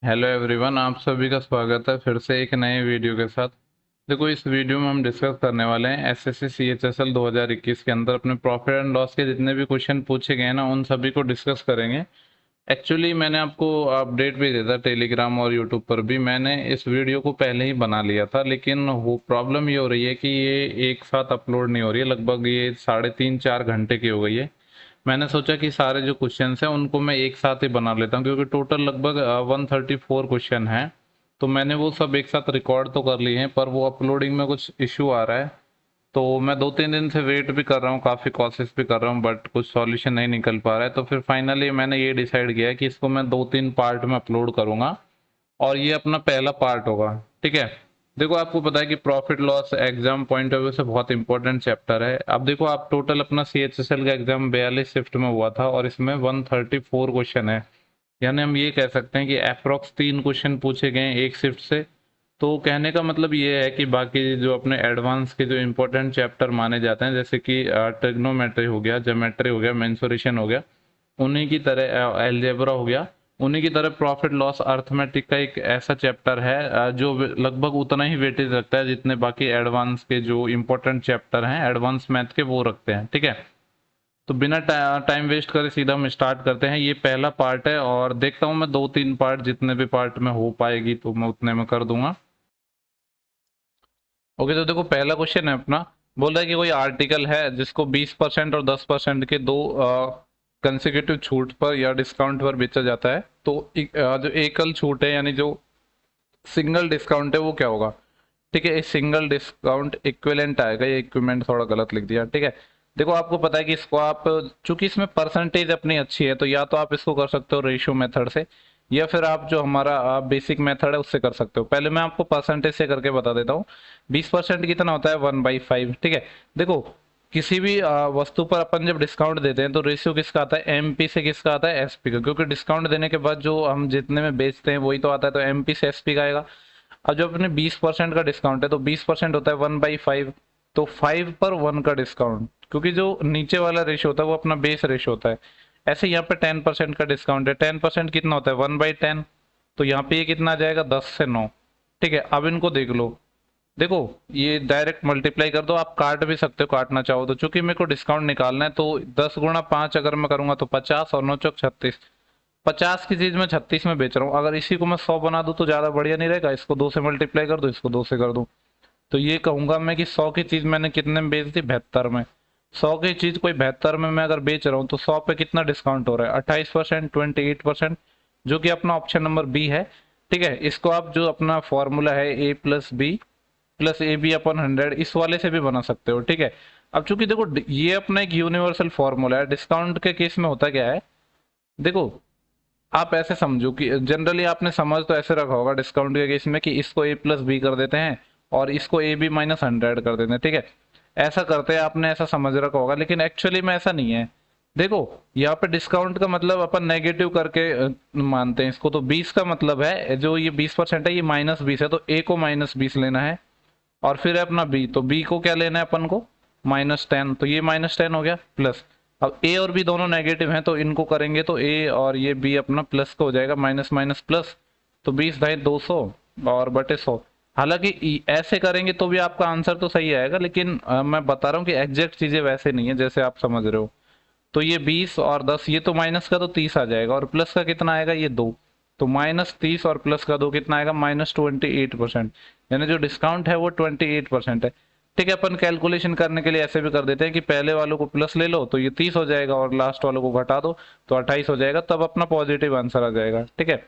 Hello everyone, आप सभी का स्वागत है फिर से एक नए वीडियो के साथ। देखो, इस वीडियो में हम डिस्कस करने वाले हैं एसएससी सीएचएसएल 2021 के अंदर अपने प्रॉफिट एंड लॉस के जितने भी क्वेश्चन पूछे गए हैं ना, उन सभी को डिस्कस करेंगे। एक्चुअली मैंने आपको अपडेट भी दिया था टेलीग्राम और यूट्यूब पर भी। मैंने इस वीडियो को पहले ही बना लिया था, लेकिन वो प्रॉब्लम ये हो रही है कि ये एक साथ अपलोड नहीं हो रही है। लगभग ये 3.5-4 घंटे की हो गई है। मैंने सोचा कि सारे जो क्वेश्चंस हैं उनको मैं एक साथ ही बना लेता हूँ, क्योंकि टोटल लगभग 134 क्वेश्चन हैं। तो मैंने वो सब एक साथ रिकॉर्ड तो कर लिए हैं, पर वो अपलोडिंग में कुछ इश्यू आ रहा है। तो मैं 2-3 दिन से वेट भी कर रहा हूँ, काफ़ी कोशिश भी कर रहा हूँ, बट कुछ सॉल्यूशन नहीं निकल पा रहा है। तो फिर फाइनली मैंने ये डिसाइड किया है कि इसको मैं 2-3 पार्ट में अपलोड करूँगा, और ये अपना पहला पार्ट होगा। ठीक है। देखो, आपको पता है कि profit loss exam point of view से बहुत इंपॉर्टेंट चैप्टर है। अब देखो, आप टोटल अपना सीएचएसएल का एग्जाम 42 शिफ्ट में हुआ था, और इसमें 134 क्वेश्चन है। यानी हम ये कह सकते हैं कि अप्रोक्स 3 क्वेश्चन पूछे गए हैं एक शिफ्ट से। तो कहने का मतलब ये है कि बाकी जो अपने एडवांस के जो इंपॉर्टेंट चैप्टर माने जाते हैं, जैसे कि ट्रिग्नोमेट्री हो गया, ज्योमेट्री हो गया, मेंसुरेशन हो गया, उन्हीं की तरह एलजेब्रा हो गया, उन्हीं की तरह प्रॉफिट लॉस अर्थमेटिक का एक ऐसा चैप्टर है जो लगभग उतना ही वेटेज रखता है जितने बाकी एडवांस के जो इंपॉर्टेंट चैप्टर हैं एडवांस मैथ के, वो रखते हैं। ठीक है। तो बिना टाइम वेस्ट करे सीधा हम स्टार्ट करते हैं। ये पहला पार्ट है, और देखता हूँ मैं 2-3 पार्ट, जितने भी पार्ट में हो पाएगी तो मैं उतने में कर दूंगा। ओके, तो देखो, पहला क्वेश्चन है अपना। बोल रहा है कि कोई आर्टिकल है जिसको 20% और 10% के दो कंसेक्यूटिव छूट पर या डिस्काउंट पर बेचा जाता है। तो जो एकल छूट है, यानी जो सिंगल डिस्काउंट है, वो क्या होगा? ठीक है, सिंगल डिस्काउंट इक्विवेलेंट आएगा। ये इक्विपमेंट थोड़ा गलत लिख दिया। ठीक है। देखो, आपको पता है कि इसको आप, चूंकि इसमें परसेंटेज अपनी अच्छी है, तो या तो आप इसको कर सकते हो रेशियो मेथड से, या फिर आप जो हमारा बेसिक मेथड है उससे कर सकते हो। पहले मैं आपको परसेंटेज से करके बता देता हूँ। 20% कितना होता है? 1/5। ठीक है। देखो, किसी भी वस्तु पर अपन जब डिस्काउंट देते हैं तो रेशियो किसका आता है? एमपी से किसका आता है? एसपी का। क्योंकि डिस्काउंट देने के बाद जो हम जितने में बेचते हैं वही तो आता है, तो एमपी से एसपी का आएगा। अब जब अपने 20% का डिस्काउंट है, तो 20% होता है 1/5। तो 5 पर 1 का डिस्काउंट, क्योंकि जो नीचे वाला रेशियो होता है वो अपना बेस रेशियो होता है। ऐसे यहाँ पे 10% का डिस्काउंट है। 10% कितना होता है? 1/10। तो यहाँ पे ये कितना आ जाएगा? 10 से 9। ठीक है। अब इनको देख लो। देखो, ये डायरेक्ट मल्टीप्लाई कर दो। आप काट भी सकते हो काटना चाहो तो। चूंकि मेरे को डिस्काउंट निकालना है, तो 10 × 5 अगर मैं करूंगा तो 50, और 9 × 36। 50 की चीज मैं 36 में बेच रहा हूँ। अगर इसी को मैं 100 बना दूं तो ज्यादा बढ़िया नहीं रहेगा? इसको 2 से मल्टीप्लाई कर दो, इसको 2 से कर दूं। तो ये कहूंगा मैं कि 100 की चीज मैंने कितने में बेच दी? 72 में। 100 की चीज कोई 72 में मैं अगर बेच रहा हूँ, तो 100 पे कितना डिस्काउंट हो रहा है? 28%, 28%, जो कि अपना ऑप्शन नंबर बी है। ठीक है। इसको आप जो अपना फॉर्मूला है A+B+AB/100, इस वाले से भी बना सकते हो। ठीक है। अब चूंकि देखो, ये अपना एक यूनिवर्सल फॉर्मूला है। डिस्काउंट के केस में होता क्या है? देखो, आप ऐसे समझो कि जनरली आपने समझ तो ऐसे रखा होगा डिस्काउंट के केस में कि इसको A+B कर देते हैं, और इसको AB-100 कर देते हैं। ठीक है। ऐसा करते हैं, आपने ऐसा समझ रखा होगा, लेकिन एक्चुअली में ऐसा नहीं है। देखो, यहाँ पे डिस्काउंट का मतलब अपन नेगेटिव करके मानते हैं इसको। तो 20 का मतलब है, जो ये 20% है, ये -20 है, तो A को -20 लेना है। और फिर है अपना बी, तो बी को क्या लेना है अपन को? -10। तो ये -10 हो गया प्लस। अब ए और बी दोनों नेगेटिव हैं, तो इनको करेंगे तो ए और ये बी अपना प्लस का हो जाएगा, माइनस माइनस प्लस। तो 20×200 और बटे 100। हालांकि ऐसे करेंगे तो भी आपका आंसर तो सही आएगा, लेकिन मैं बता रहा हूँ कि एग्जैक्ट चीजें वैसे नहीं है जैसे आप समझ रहे हो। तो ये 20 और 10, ये तो माइनस का तो 30 आ जाएगा, और प्लस का कितना आएगा? ये 2। तो -30 और प्लस का 2 कितना आएगा? -28%। यानी जो डिस्काउंट है वो 28% है। ठीक है। अपन कैलकुलेशन करने के लिए ऐसे भी कर देते हैं कि पहले वालों को प्लस ले लो तो ये 30 हो जाएगा, और लास्ट वालों को घटा दो तो 28 हो जाएगा, तब अपना पॉजिटिव आंसर आ जाएगा। ठीक है।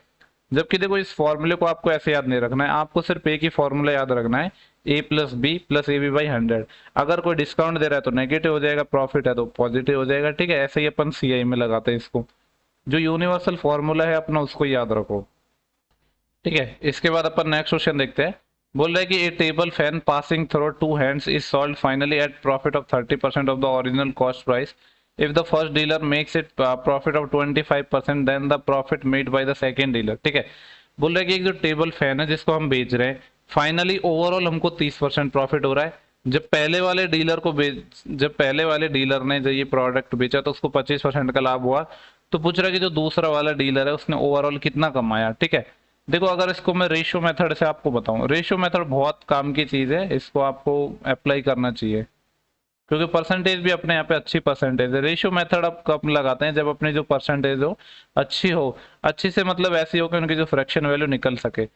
जबकि देखो, इस फॉर्मूले को आपको ऐसे याद नहीं रखना है, आपको सिर्फ एक ही फॉर्मूला याद रखना है, A+B+AB/100। अगर कोई डिस्काउंट दे रहा है तो नेगेटिव हो जाएगा, प्रॉफिट है तो पॉजिटिव हो जाएगा। ठीक है। ऐसे ही अपन सीआई में लगाते हैं इसको। जो यूनिवर्सल फॉर्मूला है अपना, उसको याद रखो। ठीक है। इसके बाद अपन नेक्स्ट क्वेश्चन देखते हैं। बोल रहा है कि a table fan passing through 2 hands is sold finally at profit of 30% of the original cost price. If the first dealer makes it profit of 25%, then the profit made by the second dealer. ठीक है। बोल रहा है कि एक जो table fan है जिसको हम बेच रहे हैं, फाइनली ओवरऑल हमको 30% प्रॉफिट हो रहा है। जब पहले वाले डीलर ने जब ये प्रोडक्ट बेचा तो उसको 25% का लाभ हुआ। तो पूछ रहा है कि जो दूसरा वाला डीलर है उसने ओवरऑल कितना कमाया। ठीक है। देखो अगर इसको मैं रेशियो मेथड से आपको बताऊं, रेशियो मेथड बहुत काम की चीज है, इसको आपको अप्लाई करना चाहिए, क्योंकि परसेंटेज भी अपने यहाँ पे अच्छी परसेंटेज है। रेशियो मेथड आप कब लगाते हैं, जब अपनी जो परसेंटेज हो अच्छी हो, अच्छी से मतलब ऐसी हो कि उनकी जो फ्रैक्शन वैल्यू निकल सके।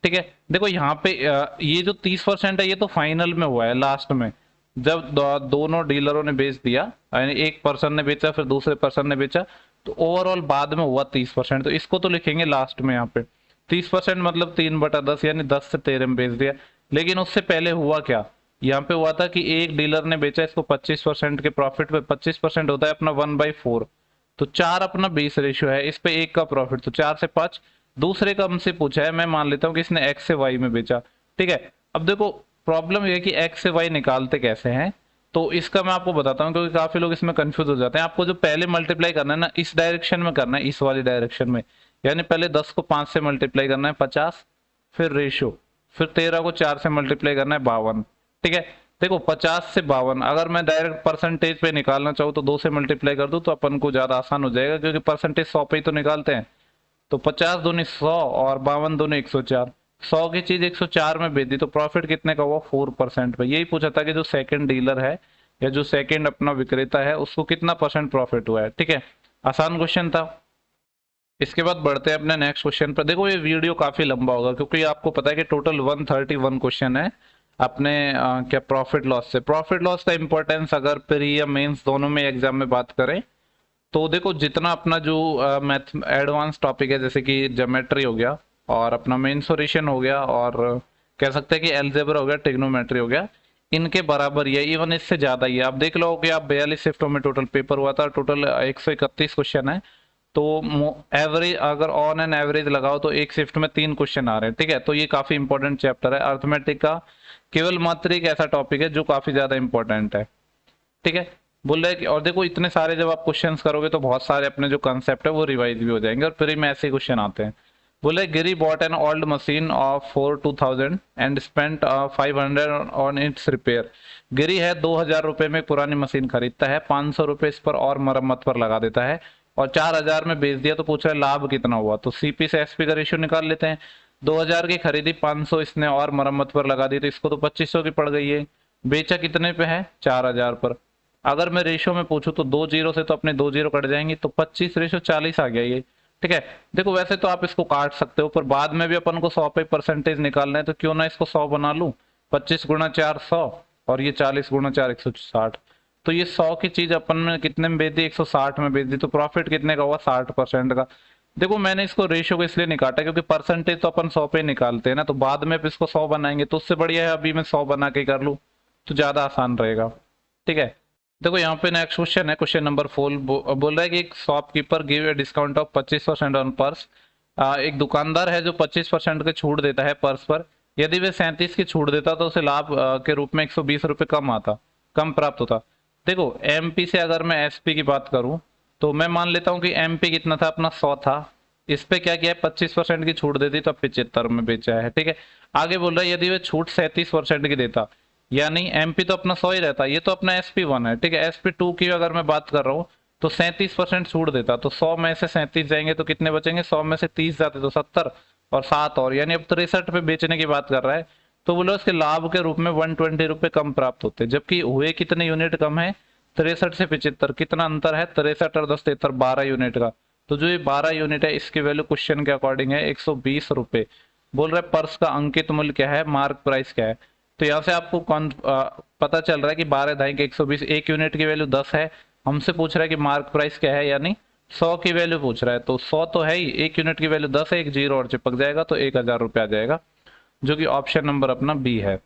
ठीक है, देखो यहाँ पे ये जो 30% है ये तो फाइनल में हुआ है, लास्ट में जब दोनों डीलरों ने बेच दिया, यानी एक पर्सन ने बेचा फिर दूसरे पर्सन ने बेचा, तो ओवरऑल बाद में हुआ 30%, तो इसको तो लिखेंगे लास्ट में यहाँ पे। 30% मतलब 3/10 यानी 10 से 13 में बेच दिया। लेकिन उससे पहले हुआ क्या, यहाँ पे हुआ था कि एक डीलर ने बेचा इसको 25% के प्रॉफिट पे, 25% होता है अपना 1/4, तो 4 अपना 20 रेशियो है, इस पे एक का प्रॉफिट, तो 4 से 5। दूसरे का हमसे पूछा है, मैं मान लेता हूँ कि इसने एक्स से वाई में बेचा। ठीक है, अब देखो प्रॉब्लम ये है कि एक्स से वाई निकालते कैसे हैं, तो इसका मैं आपको बताता हूँ, क्योंकि काफी लोग इसमें कंफ्यूज हो जाते हैं। आपको जो पहले मल्टीप्लाई करना है ना, इस डायरेक्शन में करना है, इस वाली डायरेक्शन में, यानी पहले 10 को 5 से मल्टीप्लाई करना है 50, फिर रेशियो, फिर 13 को 4 से मल्टीप्लाई करना है 52। ठीक है, देखो 50 से 52 अगर मैं डायरेक्ट परसेंटेज पे निकालना चाहूँ तो 2 से मल्टीप्लाई कर दूं तो अपन को ज्यादा आसान हो जाएगा, क्योंकि परसेंटेज 100 पे ही तो निकालते हैं। तो 50 दूनी 100 और 52 दूनी 104, 100 की चीज 104 में बेच दी, तो प्रॉफिट कितने का हुआ, 4% पे। यही पूछा था कि जो सेकंड डीलर है या जो सेकंड अपना विक्रेता है उसको कितना परसेंट प्रॉफिट हुआ है। ठीक है, आसान क्वेश्चन था। इसके बाद बढ़ते हैं अपने नेक्स्ट क्वेश्चन पर। देखो ये वीडियो काफी लंबा होगा, क्योंकि आपको पता है कि टोटल 131 क्वेश्चन है अपने क्या प्रॉफिट लॉस से। प्रॉफिट लॉस का इंपॉर्टेंस अगर प्री या मेंस दोनों में एग्जाम में बात करें तो देखो जितना अपना जो मैथ एडवांस टॉपिक है, जैसे कि ज्योमेट्री हो गया और अपना मेंसुरेशन हो गया और कह सकते हैं कि अलजेब्रा हो गया, ट्रिग्नोमेट्री हो गया, इनके बराबर ही है, इवन इससे ज्यादा ही है। आप देख लो कि आप 42 शिफ्टों में टोटल पेपर हुआ था, टोटल 131 क्वेश्चन है, तो एवरेज अगर ऑन एन एवरेज लगाओ तो एक शिफ्ट में 3 क्वेश्चन आ रहे हैं। ठीक है, तो ये काफी इंपॉर्टेंट चैप्टर है अर्थमेटिक का, केवल मात्र एक ऐसा टॉपिक है जो काफी ज्यादा इंपॉर्टेंट है। ठीक है, बोल रहे हैं कि और देखो इतने सारे जब आप क्वेश्चंस करोगे तो बहुत सारे अपने जो कंसेप्ट है वो रिवाइज भी हो जाएंगे, और फिर में ऐसे क्वेश्चन आते हैं। बोले Giri bought an old machine of for 2000 and spent 500 on its repair. Giri है 2000 रुपए में पुरानी मशीन खरीदता है, 500 रुपए इस पर और मरम्मत पर लगा देता है और 4000 में बेच दिया, तो पूछ रहा है लाभ कितना हुआ। तो सीपी से एसपी का रेशियो निकाल लेते हैं। 2000 की खरीदी, 500 इसने और मरम्मत पर लगा दी, तो इसको तो 2500 की पड़ गई है। बेचा कितने पे है, 4000 पर। अगर मैं रेशियो में पूछूं तो 2 जीरो से तो अपने 2 जीरो कट जाएंगे, तो 25/40 आ गया ये। ठीक है, देखो वैसे तो आप इसको काट सकते हो, पर बाद में भी अपन को 100 पे परसेंटेज निकालना है, तो क्यों ना इसको 100 बना लूं। 25 × 4 100 और ये 40 × 4 160, तो ये 100 की चीज अपन ने कितने में बेच दी, 160 में बेच दी, तो प्रॉफिट कितने का हुआ, 60% का। देखो मैंने इसको रेशियो को इसलिए नहीं काटा क्योंकि परसेंटेज तो अपन 100 पे निकालते हैं ना, तो बाद में इसको 100 बनाएंगे, तो उससे बढ़िया है अभी मैं 100 बना के कर लूँ, तो ज्यादा आसान रहेगा। ठीक है, देखो यहाँ पे नेक्स्ट क्वेश्चन है, क्वेश्चन नंबर 4। बोल रहा है कि एक shopkeeper give a discount of 25% on purse. एक दुकानदार है जो 25% की छूट देता है पर्स पर। यदि वे 37 की छूट देता तो उसे लाभ के रूप में 120 रुपये कम प्राप्त होता। देखो एमपी से अगर मैं एसपी की बात करूं तो मैं मान लेता हूं कि एमपी कितना था अपना, 100 था। इस पे क्या किया है, 25% की छूट देती तो 75 में बेचा है। ठीक है, आगे बोल रहा है यदि वे छूट 37% की देता, यानी एमपी तो अपना 100 ही रहता, ये तो अपना SP1 है। ठीक है, SP2 की अगर मैं बात कर रहा हूँ तो 37% छूट देता, तो 100 में से 37 जाएंगे तो कितने बचेंगे, 100 में से 30 जाते तो 70 और 7 और, यानी अब 63 पे बेचने की बात कर रहा है। तो बोलो इसके लाभ के रूप में 120 रुपए कम प्राप्त होते, जबकि हुए कितने यूनिट कम है, 63 से 75, कितना अंतर है, 63 और 10 73, 12 यूनिट का। तो जो ये 12 यूनिट है इसकी वैल्यू क्वेश्चन के अकॉर्डिंग है 120 रुपए। बोल रहा है पर्स का अंकित मूल्य क्या है, मार्क प्राइस क्या है। तो यहाँ से आपको पता चल रहा है कि 12 ढाई के 120, एक यूनिट की वैल्यू 10 है। हमसे पूछ रहा है कि मार्क प्राइस क्या है, यानी 100 की वैल्यू पूछ रहा है, तो 100 तो है ही, एक यूनिट की वैल्यू 10 है, एक जीरो और चिपक जाएगा तो 1000 रुपये आ जाएगा, जो कि ऑप्शन नंबर अपना बी है।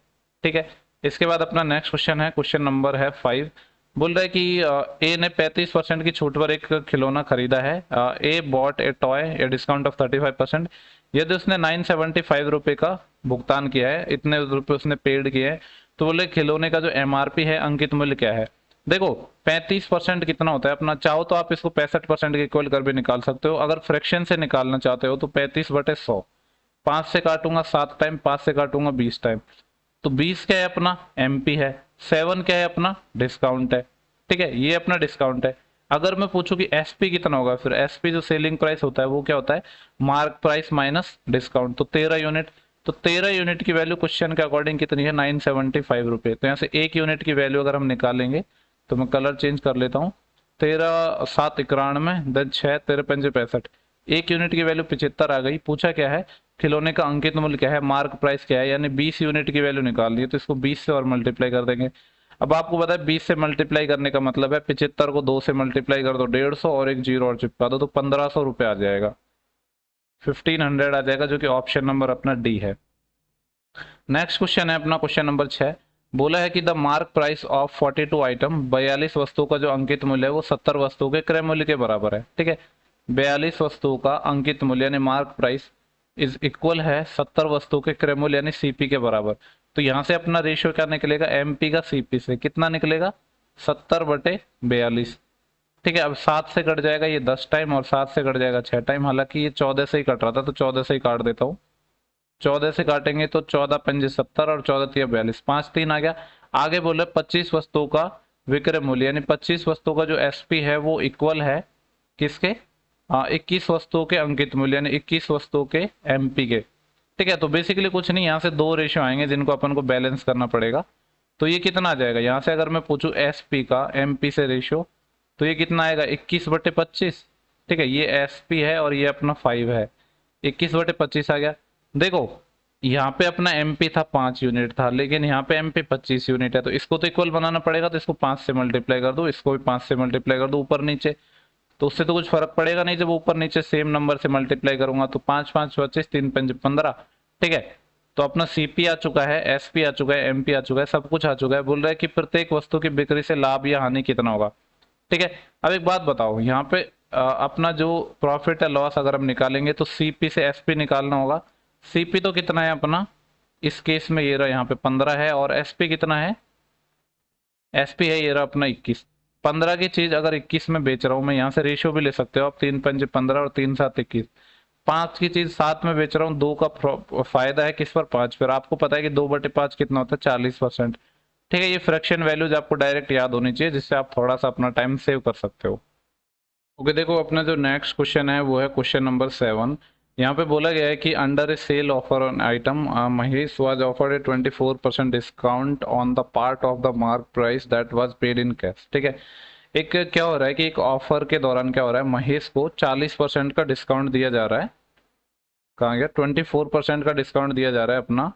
ठीक है, इसके बाद अपना नेक्स्ट क्वेश्चन है, क्वेश्चन नंबर है 5। बोल रहा है कि ए ने 35% की छूट पर एक खिलौना खरीदा है। A bought a toy a discount of 35%। यदि उसने 975 रुपए का भुगतान किया है, इतने रुपए उसने पेड किए हैं, तो बोले खिलौने का जो MRP है, अंकित मूल्य क्या है। देखो 35% कितना होता है अपना, चाहो तो आप इसको 65% के इक्वल कर भी निकाल सकते हो। अगर फ्रैक्शन से निकालना चाहते हो तो 35/100, 5 से काटूंगा 7 टाइम, 5 से काटूंगा 20 टाइम, तो 20 क्या है अपना MP है, 7 क्या है अपना डिस्काउंट है। ठीक है, ये अपना डिस्काउंट है। अगर मैं पूछूं कि एसपी कितना होगा, फिर एसपी जो सेलिंग प्राइस होता है वो क्या होता है, मार्क प्राइस माइनस डिस्काउंट, तो 13 यूनिट। तो 13 यूनिट की वैल्यू क्वेश्चन के अकॉर्डिंग कितनी है, 975 रुपये। तो यहाँ से एक यूनिट की वैल्यू अगर हम निकालेंगे, तो मैं कलर चेंज कर लेता हूँ, 13 7 91, 10 6 13 5 65, एक यूनिट की वैल्यू 75 आ गई। पूछा क्या है, खिलौने का अंकित मूल्य क्या है, मार्क प्राइस क्या है, यानी 20 यूनिट की वैल्यू निकालनी है, तो इसको 20 से और मल्टीप्लाई कर देंगे। अब आपको पता है 20 से मल्टीप्लाई करने का मतलब है 75 को 2 से मल्टीप्लाई कर दो 150 और एक जीरो और चिपका दो, तो 1500 रुपये आ जाएगा, 1500 आ जाएगा, जो कि ऑप्शन नंबर अपना डी है। नेक्स्ट क्वेश्चन है अपना क्वेश्चन नंबर 6। बोला है कि the mark price of 42 item, 42 वस्तुओं का जो अंकित मूल्य है वो 70 वस्तुओं के क्रय मूल्य के बराबर है। ठीक है, 42 वस्तुओं का अंकित मूल्य यानी मार्क प्राइस इज इक्वल है 70 वस्तुओं के क्रय मूल्य यानी सीपी के बराबर। तो यहाँ से अपना रेशियो क्या निकलेगा, एमपी का सीपी से कितना निकलेगा, 70/42। ठीक है, अब 7 से कट जाएगा ये 10 टाइम और 7 से कट जाएगा 6 टाइम, हालांकि ये 14 से ही कट रहा था तो 14 से ही काट देता हूँ। 14 से काटेंगे तो 14 पंजे 70 और 14 तिया 42, 5 3 आ गया। आगे बोले 25 वस्तुओं का विक्रय मूल्य, यानी 25 वस्तुओं का जो एसपी है वो इक्वल है किसके, 21 वस्तुओं के अंकित मूल्य यानी 21 वस्तुओं के एमपी के। ठीक है, तो बेसिकली कुछ नहीं, यहाँ से दो रेशियो आएंगे जिनको अपन को बैलेंस करना पड़ेगा। तो ये कितना आ जाएगा, यहाँ से अगर मैं पूछूं एसपी का एमपी से रेशियो, तो ये कितना आएगा 21/25। ठीक है, ये एसपी है और ये अपना 5 है, 21/25 आ गया। देखो यहाँ पे अपना एमपी था 5 यूनिट था, लेकिन यहाँ पे एमपी 25 यूनिट है, तो इसको तो इक्वल बनाना पड़ेगा, तो इसको 5 से मल्टीप्लाई कर दो, इसको भी 5 से मल्टीप्लाई कर दो ऊपर नीचे, तो उससे तो कुछ फर्क पड़ेगा नहीं जब ऊपर नीचे सेम नंबर से मल्टीप्लाई करूंगा। तो 5 5 25, 3 5 15। ठीक है, तो अपना सीपी आ चुका है, एसपी आ चुका है, एमपी आ चुका है, सब कुछ आ चुका है। बोल रहा है कि प्रत्येक वस्तु की बिक्री से लाभ या हानि कितना होगा। ठीक है, अब एक बात बताओ, यहाँ पे अपना जो प्रॉफिट है लॉस अगर हम निकालेंगे तो सीपी से एसपी निकालना होगा। सीपी तो कितना है अपना, इस केस में ये रहा यहाँ पे 15 है, और एसपी कितना है, एसपी है ये रहा अपना 21। 15 की चीज अगर 21 में बेच रहा हूँ मैं, यहाँ से रेशियो भी ले सकते हो आप, 3 पंजे 15 और 3 7 21। 5 की चीज 7 में बेच रहा हूँ, 2 का फायदा है किस पर, 5 पर। आपको पता है कि 2/5 कितना होता है, 40%। ठीक है, ये फ्रैक्शन वैल्यूज आपको डायरेक्ट याद होनी चाहिए, जिससे आप थोड़ा सा अपना टाइम सेव कर सकते हो। ओके, देखो अपना जो नेक्स्ट क्वेश्चन है वो है क्वेश्चन नंबर 7। यहाँ पे बोला गया है कि under A cell offer on item Mahesh was offered A 24% discount on the part of the mark price that was paid in cash. ठीक है, एक क्या हो रहा है कि एक ऑफर के दौरान क्या हो रहा है, महेश को 40% का डिस्काउंट दिया जा रहा है, कहाँ गया, 24% का डिस्काउंट दिया जा रहा है अपना।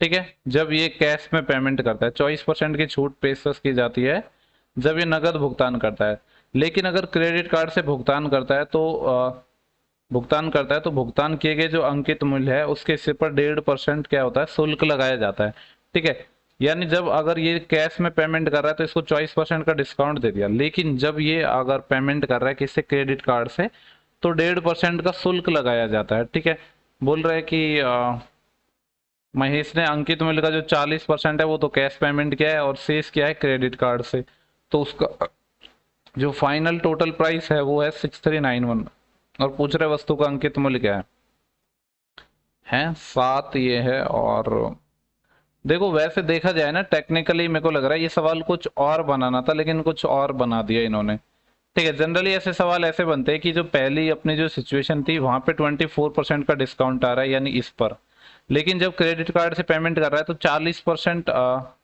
ठीक है, जब ये कैश में पेमेंट करता है, 24% की छूट पेशकश की जाती है जब ये नगद भुगतान करता है। लेकिन अगर क्रेडिट कार्ड से भुगतान करता है तो भुगतान किए गए जो अंकित मूल्य है उसके हिस्से पर 1.5% क्या होता है, शुल्क लगाया जाता है। ठीक है, यानी जब अगर ये कैश में पेमेंट कर रहा है तो इसको 24% का डिस्काउंट दे दिया, लेकिन जब ये अगर पेमेंट कर रहा है किससे, क्रेडिट कार्ड से, तो 1.5% का शुल्क लगाया जाता है। ठीक है, बोल रहे हैं कि महेश ने अंकित मूल्य का जो 40% है वो तो कैश पेमेंट किया है और शेष किया है क्रेडिट कार्ड से, तो उसका जो फाइनल टोटल प्राइस है वो है 6391। और पूछ रहे वस्तु का अंकित मूल्य क्या है 7 ये है। और देखो वैसे देखा जाए ना, टेक्निकली मेरे को लग रहा है ये सवाल कुछ और बनाना था, लेकिन कुछ और बना दिया इन्होंने। ठीक है, जनरली ऐसे सवाल ऐसे बनते हैं कि जो पहली अपनी जो सिचुएशन थी वहां पे 24% का डिस्काउंट आ रहा है यानी इस पर, लेकिन जब क्रेडिट कार्ड से पेमेंट कर रहा है तो 40%,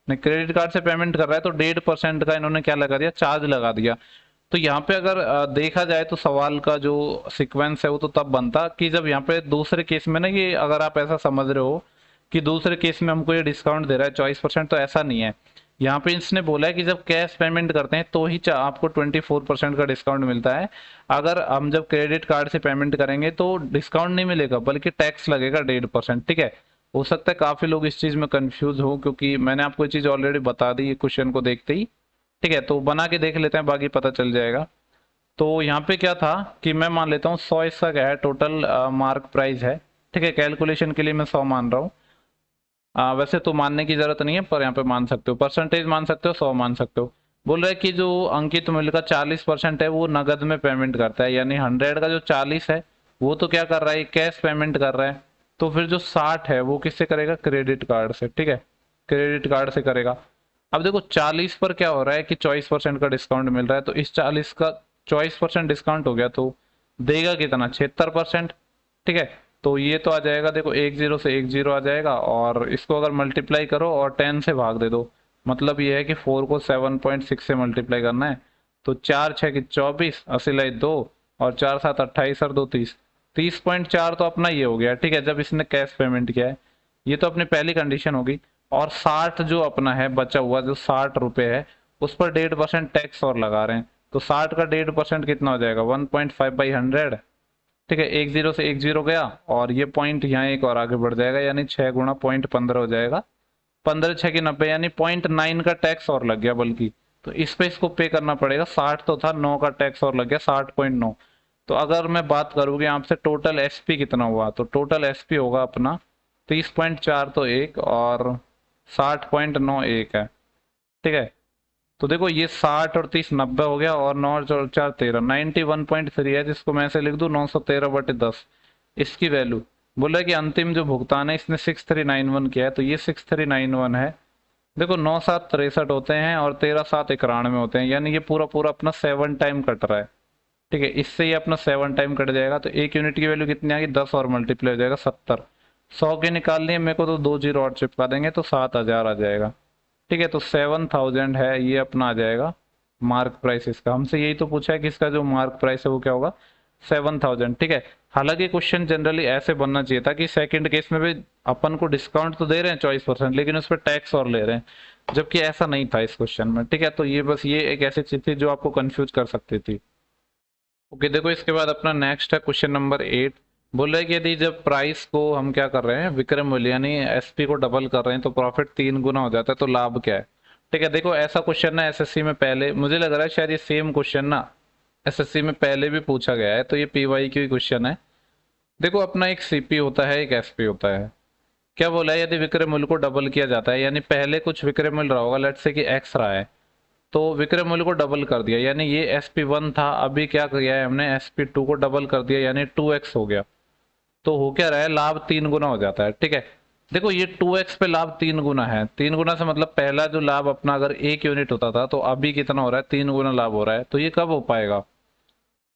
नहीं क्रेडिट कार्ड से पेमेंट कर रहा है तो 1.5% का इन्होंने क्या लगा दिया, चार्ज लगा दिया। तो यहाँ पे अगर देखा जाए तो सवाल का जो सीक्वेंस है वो तो तब बनता कि जब यहाँ पे दूसरे केस में ना, ये अगर आप ऐसा समझ रहे हो कि दूसरे केस में हमको ये डिस्काउंट दे रहा है 24%, तो ऐसा नहीं है। यहाँ पे इसने बोला है कि जब कैश पेमेंट करते हैं तो ही आपको 24% का डिस्काउंट मिलता है। अगर हम जब क्रेडिट कार्ड से पेमेंट करेंगे तो डिस्काउंट नहीं मिलेगा बल्कि टैक्स लगेगा 1.5%। ठीक है, हो सकता है काफी लोग इस चीज में कंफ्यूज हो, क्योंकि मैंने आपको ये चीज ऑलरेडी बता दी क्वेश्चन को देखते ही। ठीक है, तो बना के देख लेते हैं, बाकी पता चल जाएगा। तो यहाँ पे क्या था कि मैं मान लेता हूँ 100 इसका क्या है, टोटल मार्क प्राइस है। ठीक है, कैलकुलेशन के लिए मैं 100 मान रहा हूँ। वैसे तो मानने की जरूरत नहीं है, पर यहाँ पे मान सकते हो, परसेंटेज मान सकते हो, 100 मान सकते हो। बोल रहे हैं कि जो अंकित मूल्य का 40% है वो नगद में पेमेंट करता है, यानी 100 का जो 40 है वो तो क्या कर रहा है, कैश पेमेंट कर रहा है। तो फिर जो 60 है वो किससे करेगा, क्रेडिट कार्ड से। ठीक है, क्रेडिट कार्ड से करेगा। अब देखो 40 पर क्या हो रहा है कि 24% का डिस्काउंट मिल रहा है, तो इस 40 का 24% डिस्काउंट हो गया तो देगा कितना, 76%। ठीक है, तो ये तो आ जाएगा, देखो 10 से 10 आ जाएगा, और इसको अगर मल्टीप्लाई करो और 10 से भाग दे दो, मतलब ये है कि 4 को 7.6 से मल्टीप्लाई करना है। तो 4 6 की 24, 80 लाई 2, और 4 7 28 और 2 30, 30.4 तो अपना ये हो गया। ठीक है, जब इसने कैश पेमेंट किया है, ये तो अपनी पहली कंडीशन होगी। और 60 जो अपना है बचा हुआ, जो 60 रुपये है, उस पर 1.5% टैक्स और लगा रहे हैं, तो 60 का 1.5% कितना हो जाएगा, 1.5/100। ठीक है, 10 से 10 गया, और ये पॉइंट यहाँ एक और आगे बढ़ जाएगा, यानी 6 गुणा 0.15 हो जाएगा, 15 6 की 90, यानी 0.9 का टैक्स और लग गया बल्कि। तो इस पे इसको पे करना पड़ेगा, 60 तो था, 9 का टैक्स और लग गया, 60.9। तो अगर मैं बात करूँ कि आपसे टोटल एसपी कितना हुआ, तो टोटल एसपी होगा अपना 30.4 तो एक, और 60.9 एक है। ठीक है, तो देखो ये 60 और 30 90 हो गया, और 9 और 4 13, 91.3 है, जिसको मैं ऐसे लिख दूं 913/10। इसकी वैल्यू बोल रहा है कि अंतिम जो भुगतान है इसने 6391 किया है, तो ये 6391 है। देखो 9 7 63 होते हैं, और 13 7 91 होते हैं, यानी ये पूरा पूरा अपना 7 टाइम कट रहा है। ठीक है, इससे ये अपना 7 टाइम कट जाएगा, तो एक यूनिट की वैल्यू कितनी आ गई, 10 और मल्टीप्लाई हो जाएगा 70। 100 के निकालनी है मेरे को, तो 2 जीरो और चिपका देंगे तो 7000 आ जाएगा। ठीक है, तो 7000 है, ये अपना आ जाएगा मार्क प्राइस इसका। हमसे यही तो पूछा है कि इसका जो मार्क प्राइस है वो क्या होगा, 7000। ठीक है, हालांकि क्वेश्चन जनरली ऐसे बनना चाहिए था कि सेकंड केस में भी अपन को डिस्काउंट तो दे रहे हैं 24%, लेकिन उस पर टैक्स और ले रहे हैं, जबकि ऐसा नहीं था इस क्वेश्चन में। ठीक है, तो ये बस ये एक ऐसी चीज थी जो आपको कंफ्यूज कर सकती थी। ओके, देखो इसके बाद अपना नेक्स्ट है क्वेश्चन नंबर 8। बोल रहे हैं कि यदि जब प्राइस को हम क्या कर रहे हैं, विक्रय मूल्य यानी एसपी को डबल कर रहे हैं, तो प्रॉफिट 3 गुना हो जाता है, तो लाभ क्या है। ठीक है, देखो ऐसा क्वेश्चन ना एसएससी में पहले, मुझे लग रहा है शायद ये सेम क्वेश्चन ना एसएससी में पहले भी पूछा गया है, तो ये पीवाई की क्वेश्चन है। देखो अपना एक सीपी होता है, एक एसपी होता है। क्या बोला है, यदि विक्रय मूल्य को डबल किया जाता है, यानी पहले कुछ विक्रय मूल्य रहा होगा, लेट्स से कि एक्स रहा है, तो विक्रय मूल्य को डबल कर दिया, यानी ये SP1 था, अभी क्या किया है हमने, SP2 को डबल कर दिया, यानी 2x हो गया। तो हो क्या रहा है, लाभ 3 गुना हो जाता है। ठीक है, देखो ये 2x पे लाभ 3 गुना है, 3 गुना से मतलब पहला जो लाभ अपना अगर 1 यूनिट होता था, तो अभी कितना हो रहा है, 3 गुना लाभ हो रहा है। तो ये कब हो पाएगा,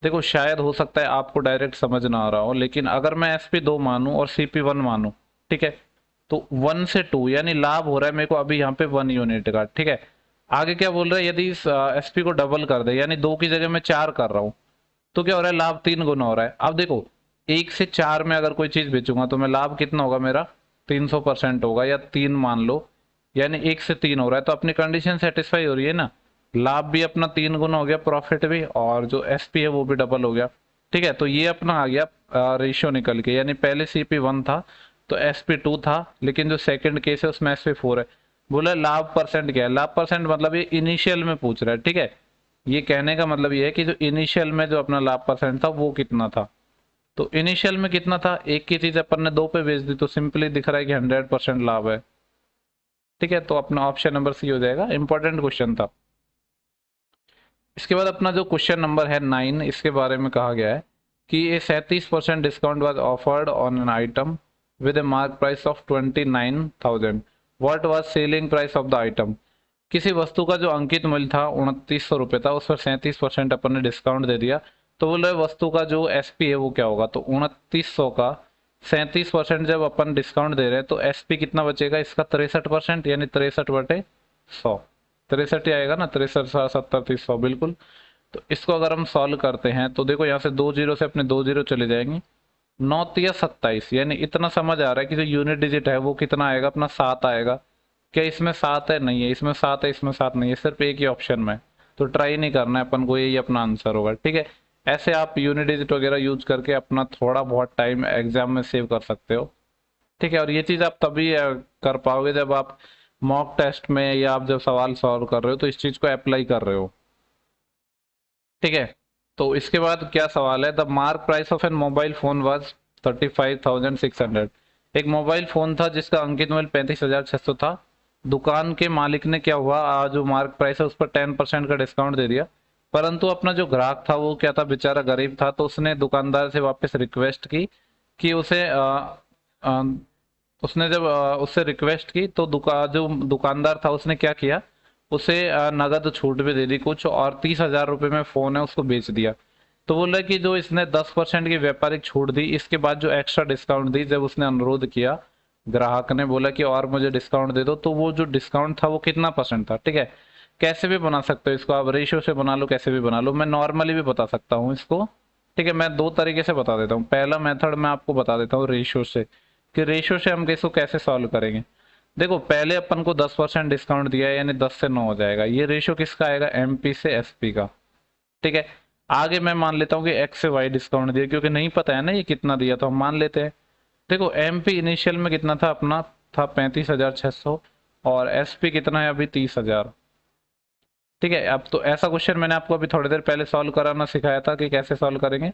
देखो शायद हो सकता है आपको डायरेक्ट समझ ना आ रहा हो, लेकिन अगर मैं SP2 मानूं और CP1 मानूं, ठीक है, तो 1 से 2 यानी लाभ हो रहा है मेरे को अभी यहाँ पे 1 यूनिट का। ठीक है, आगे क्या बोल रहा है, यदि इस एसपी को डबल कर दे, यानी 2 की जगह मैं 4 कर रहा हूँ, तो क्या हो रहा है, लाभ 3 गुना हो रहा है। अब देखो 1 से 4 में अगर कोई चीज बेचूंगा, तो मैं लाभ कितना होगा मेरा, 300% होगा, या 3 मान लो, यानी 1 से 3 हो रहा है, तो अपनी कंडीशन सेटिस्फाई हो रही है ना। लाभ भी अपना 3 गुना हो गया, प्रॉफिट भी, और जो एसपी है वो भी डबल हो गया। ठीक है, तो ये अपना आ गया रेशियो निकल के, यानी पहले CP1 था तो SP2 था, लेकिन जो सेकंड केस है उसमें SP4 है। बोला लाभ परसेंट क्या है, लाभ परसेंट मतलब ये इनिशियल में पूछ रहा है। ठीक है, ये कहने का मतलब ये है कि जो इनिशियल में जो अपना लाभ परसेंट था वो कितना था। तो इनिशियल में कितना था, एक की चीज अपन ने 2 पे बेच दी, तो सिंपली दिख रहा है कि 100% लाभ है। ठीक है, तो अपना ऑप्शन नंबर सी हो जाएगा, इंपॉर्टेंट क्वेश्चन था। इसके बाद अपना जो क्वेश्चन नंबर है 9, इसके बारे में कहा गया है कि ये 37% discount was offered on an item with A mark price of 29,000। What was selling price of the item. किसी वस्तु का जो अंकित मूल्य था 2900 रुपये था, उस पर 37% अपन ने डिस्काउंट दे दिया, तो बोल रहे वस्तु का जो एसपी है वो क्या होगा। तो 2900 का 37% जब अपन डिस्काउंट दे रहे हैं, तो एसपी कितना बचेगा इसका, 63%, यानी 63/100, 63 ही आएगा ना, 63 70 30 100 बिल्कुल। तो इसको अगर हम सॉल्व करते हैं, तो देखो यहाँ से 2 जीरो से अपने 2 जीरो चले जाएंगे, 9 तिया 27, यानी इतना समझ आ रहा है कि जो यूनिट डिजिट है वो कितना आएगा, अपना 7 आएगा। क्या इसमें 7 है, नहीं है, इसमें 7 है, इसमें 7 नहीं है, सिर्फ एक ही ऑप्शन में, तो ट्राई नहीं करना है अपन को, यही अपना आंसर होगा। ठीक है, ऐसे आप यूनिट डिजिट वगैरह यूज करके अपना थोड़ा बहुत टाइम एग्जाम में सेव कर सकते हो। ठीक है, और ये चीज आप तभी कर पाओगे जब आप मॉक टेस्ट में या आप जब सवाल सॉल्व कर रहे हो, तो इस चीज को अप्लाई कर रहे हो। ठीक है, तो इसके बाद क्या सवाल है, the mark price of an mobile phone was 35,600। एक मोबाइल फोन था जिसका अंकित मूल्य 35,600 था। दुकान के मालिक ने क्या हुआ, जो मार्क प्राइस है उस पर 10% का डिस्काउंट दे दिया, परंतु अपना जो ग्राहक था वो क्या था, बेचारा गरीब था, तो उसने दुकानदार से वापस रिक्वेस्ट की कि उसे उसने जब उससे रिक्वेस्ट की, तो जो दुकानदार था उसने क्या किया, उसे नगद छूट भी दे दी कुछ, और 30,000 रुपये में फ़ोन है उसको बेच दिया। तो बोल रहा है कि जो इसने 10% की व्यापारिक छूट दी, इसके बाद जो एक्स्ट्रा डिस्काउंट दी, जब उसने अनुरोध किया, ग्राहक ने बोला कि और मुझे डिस्काउंट दे दो, तो वो जो डिस्काउंट था वो कितना परसेंट था। ठीक है, कैसे भी बना सकते हो इसको आप, रेशियो से बना लो, कैसे भी बना लो, मैं नॉर्मली भी बता सकता हूँ इसको। ठीक है, मैं दो तरीके से बता देता हूँ। पहला मेथड मैं आपको बता देता हूँ रेशियो से, कि रेशियो से हम इसको कैसे सॉल्व करेंगे। देखो, पहले अपन को 10% डिस्काउंट दिया है, यानी 10 से 9 हो जाएगा। ये रेशियो किसका आएगा, एमपी से एसपी का। ठीक है, आगे मैं मान लेता हूँ कि एक्स से वाई डिस्काउंट दिया, क्योंकि नहीं पता है ना ये कितना दिया, तो हम मान लेते हैं। देखो, एमपी इनिशियल में कितना था अपना, था 35,600, और एसपी कितना है अभी, 30,000। ठीक है, अब तो ऐसा क्वेश्चन मैंने आपको अभी थोड़ी देर पहले सॉल्व कराना सिखाया था कि कैसे सॉल्व करेंगे।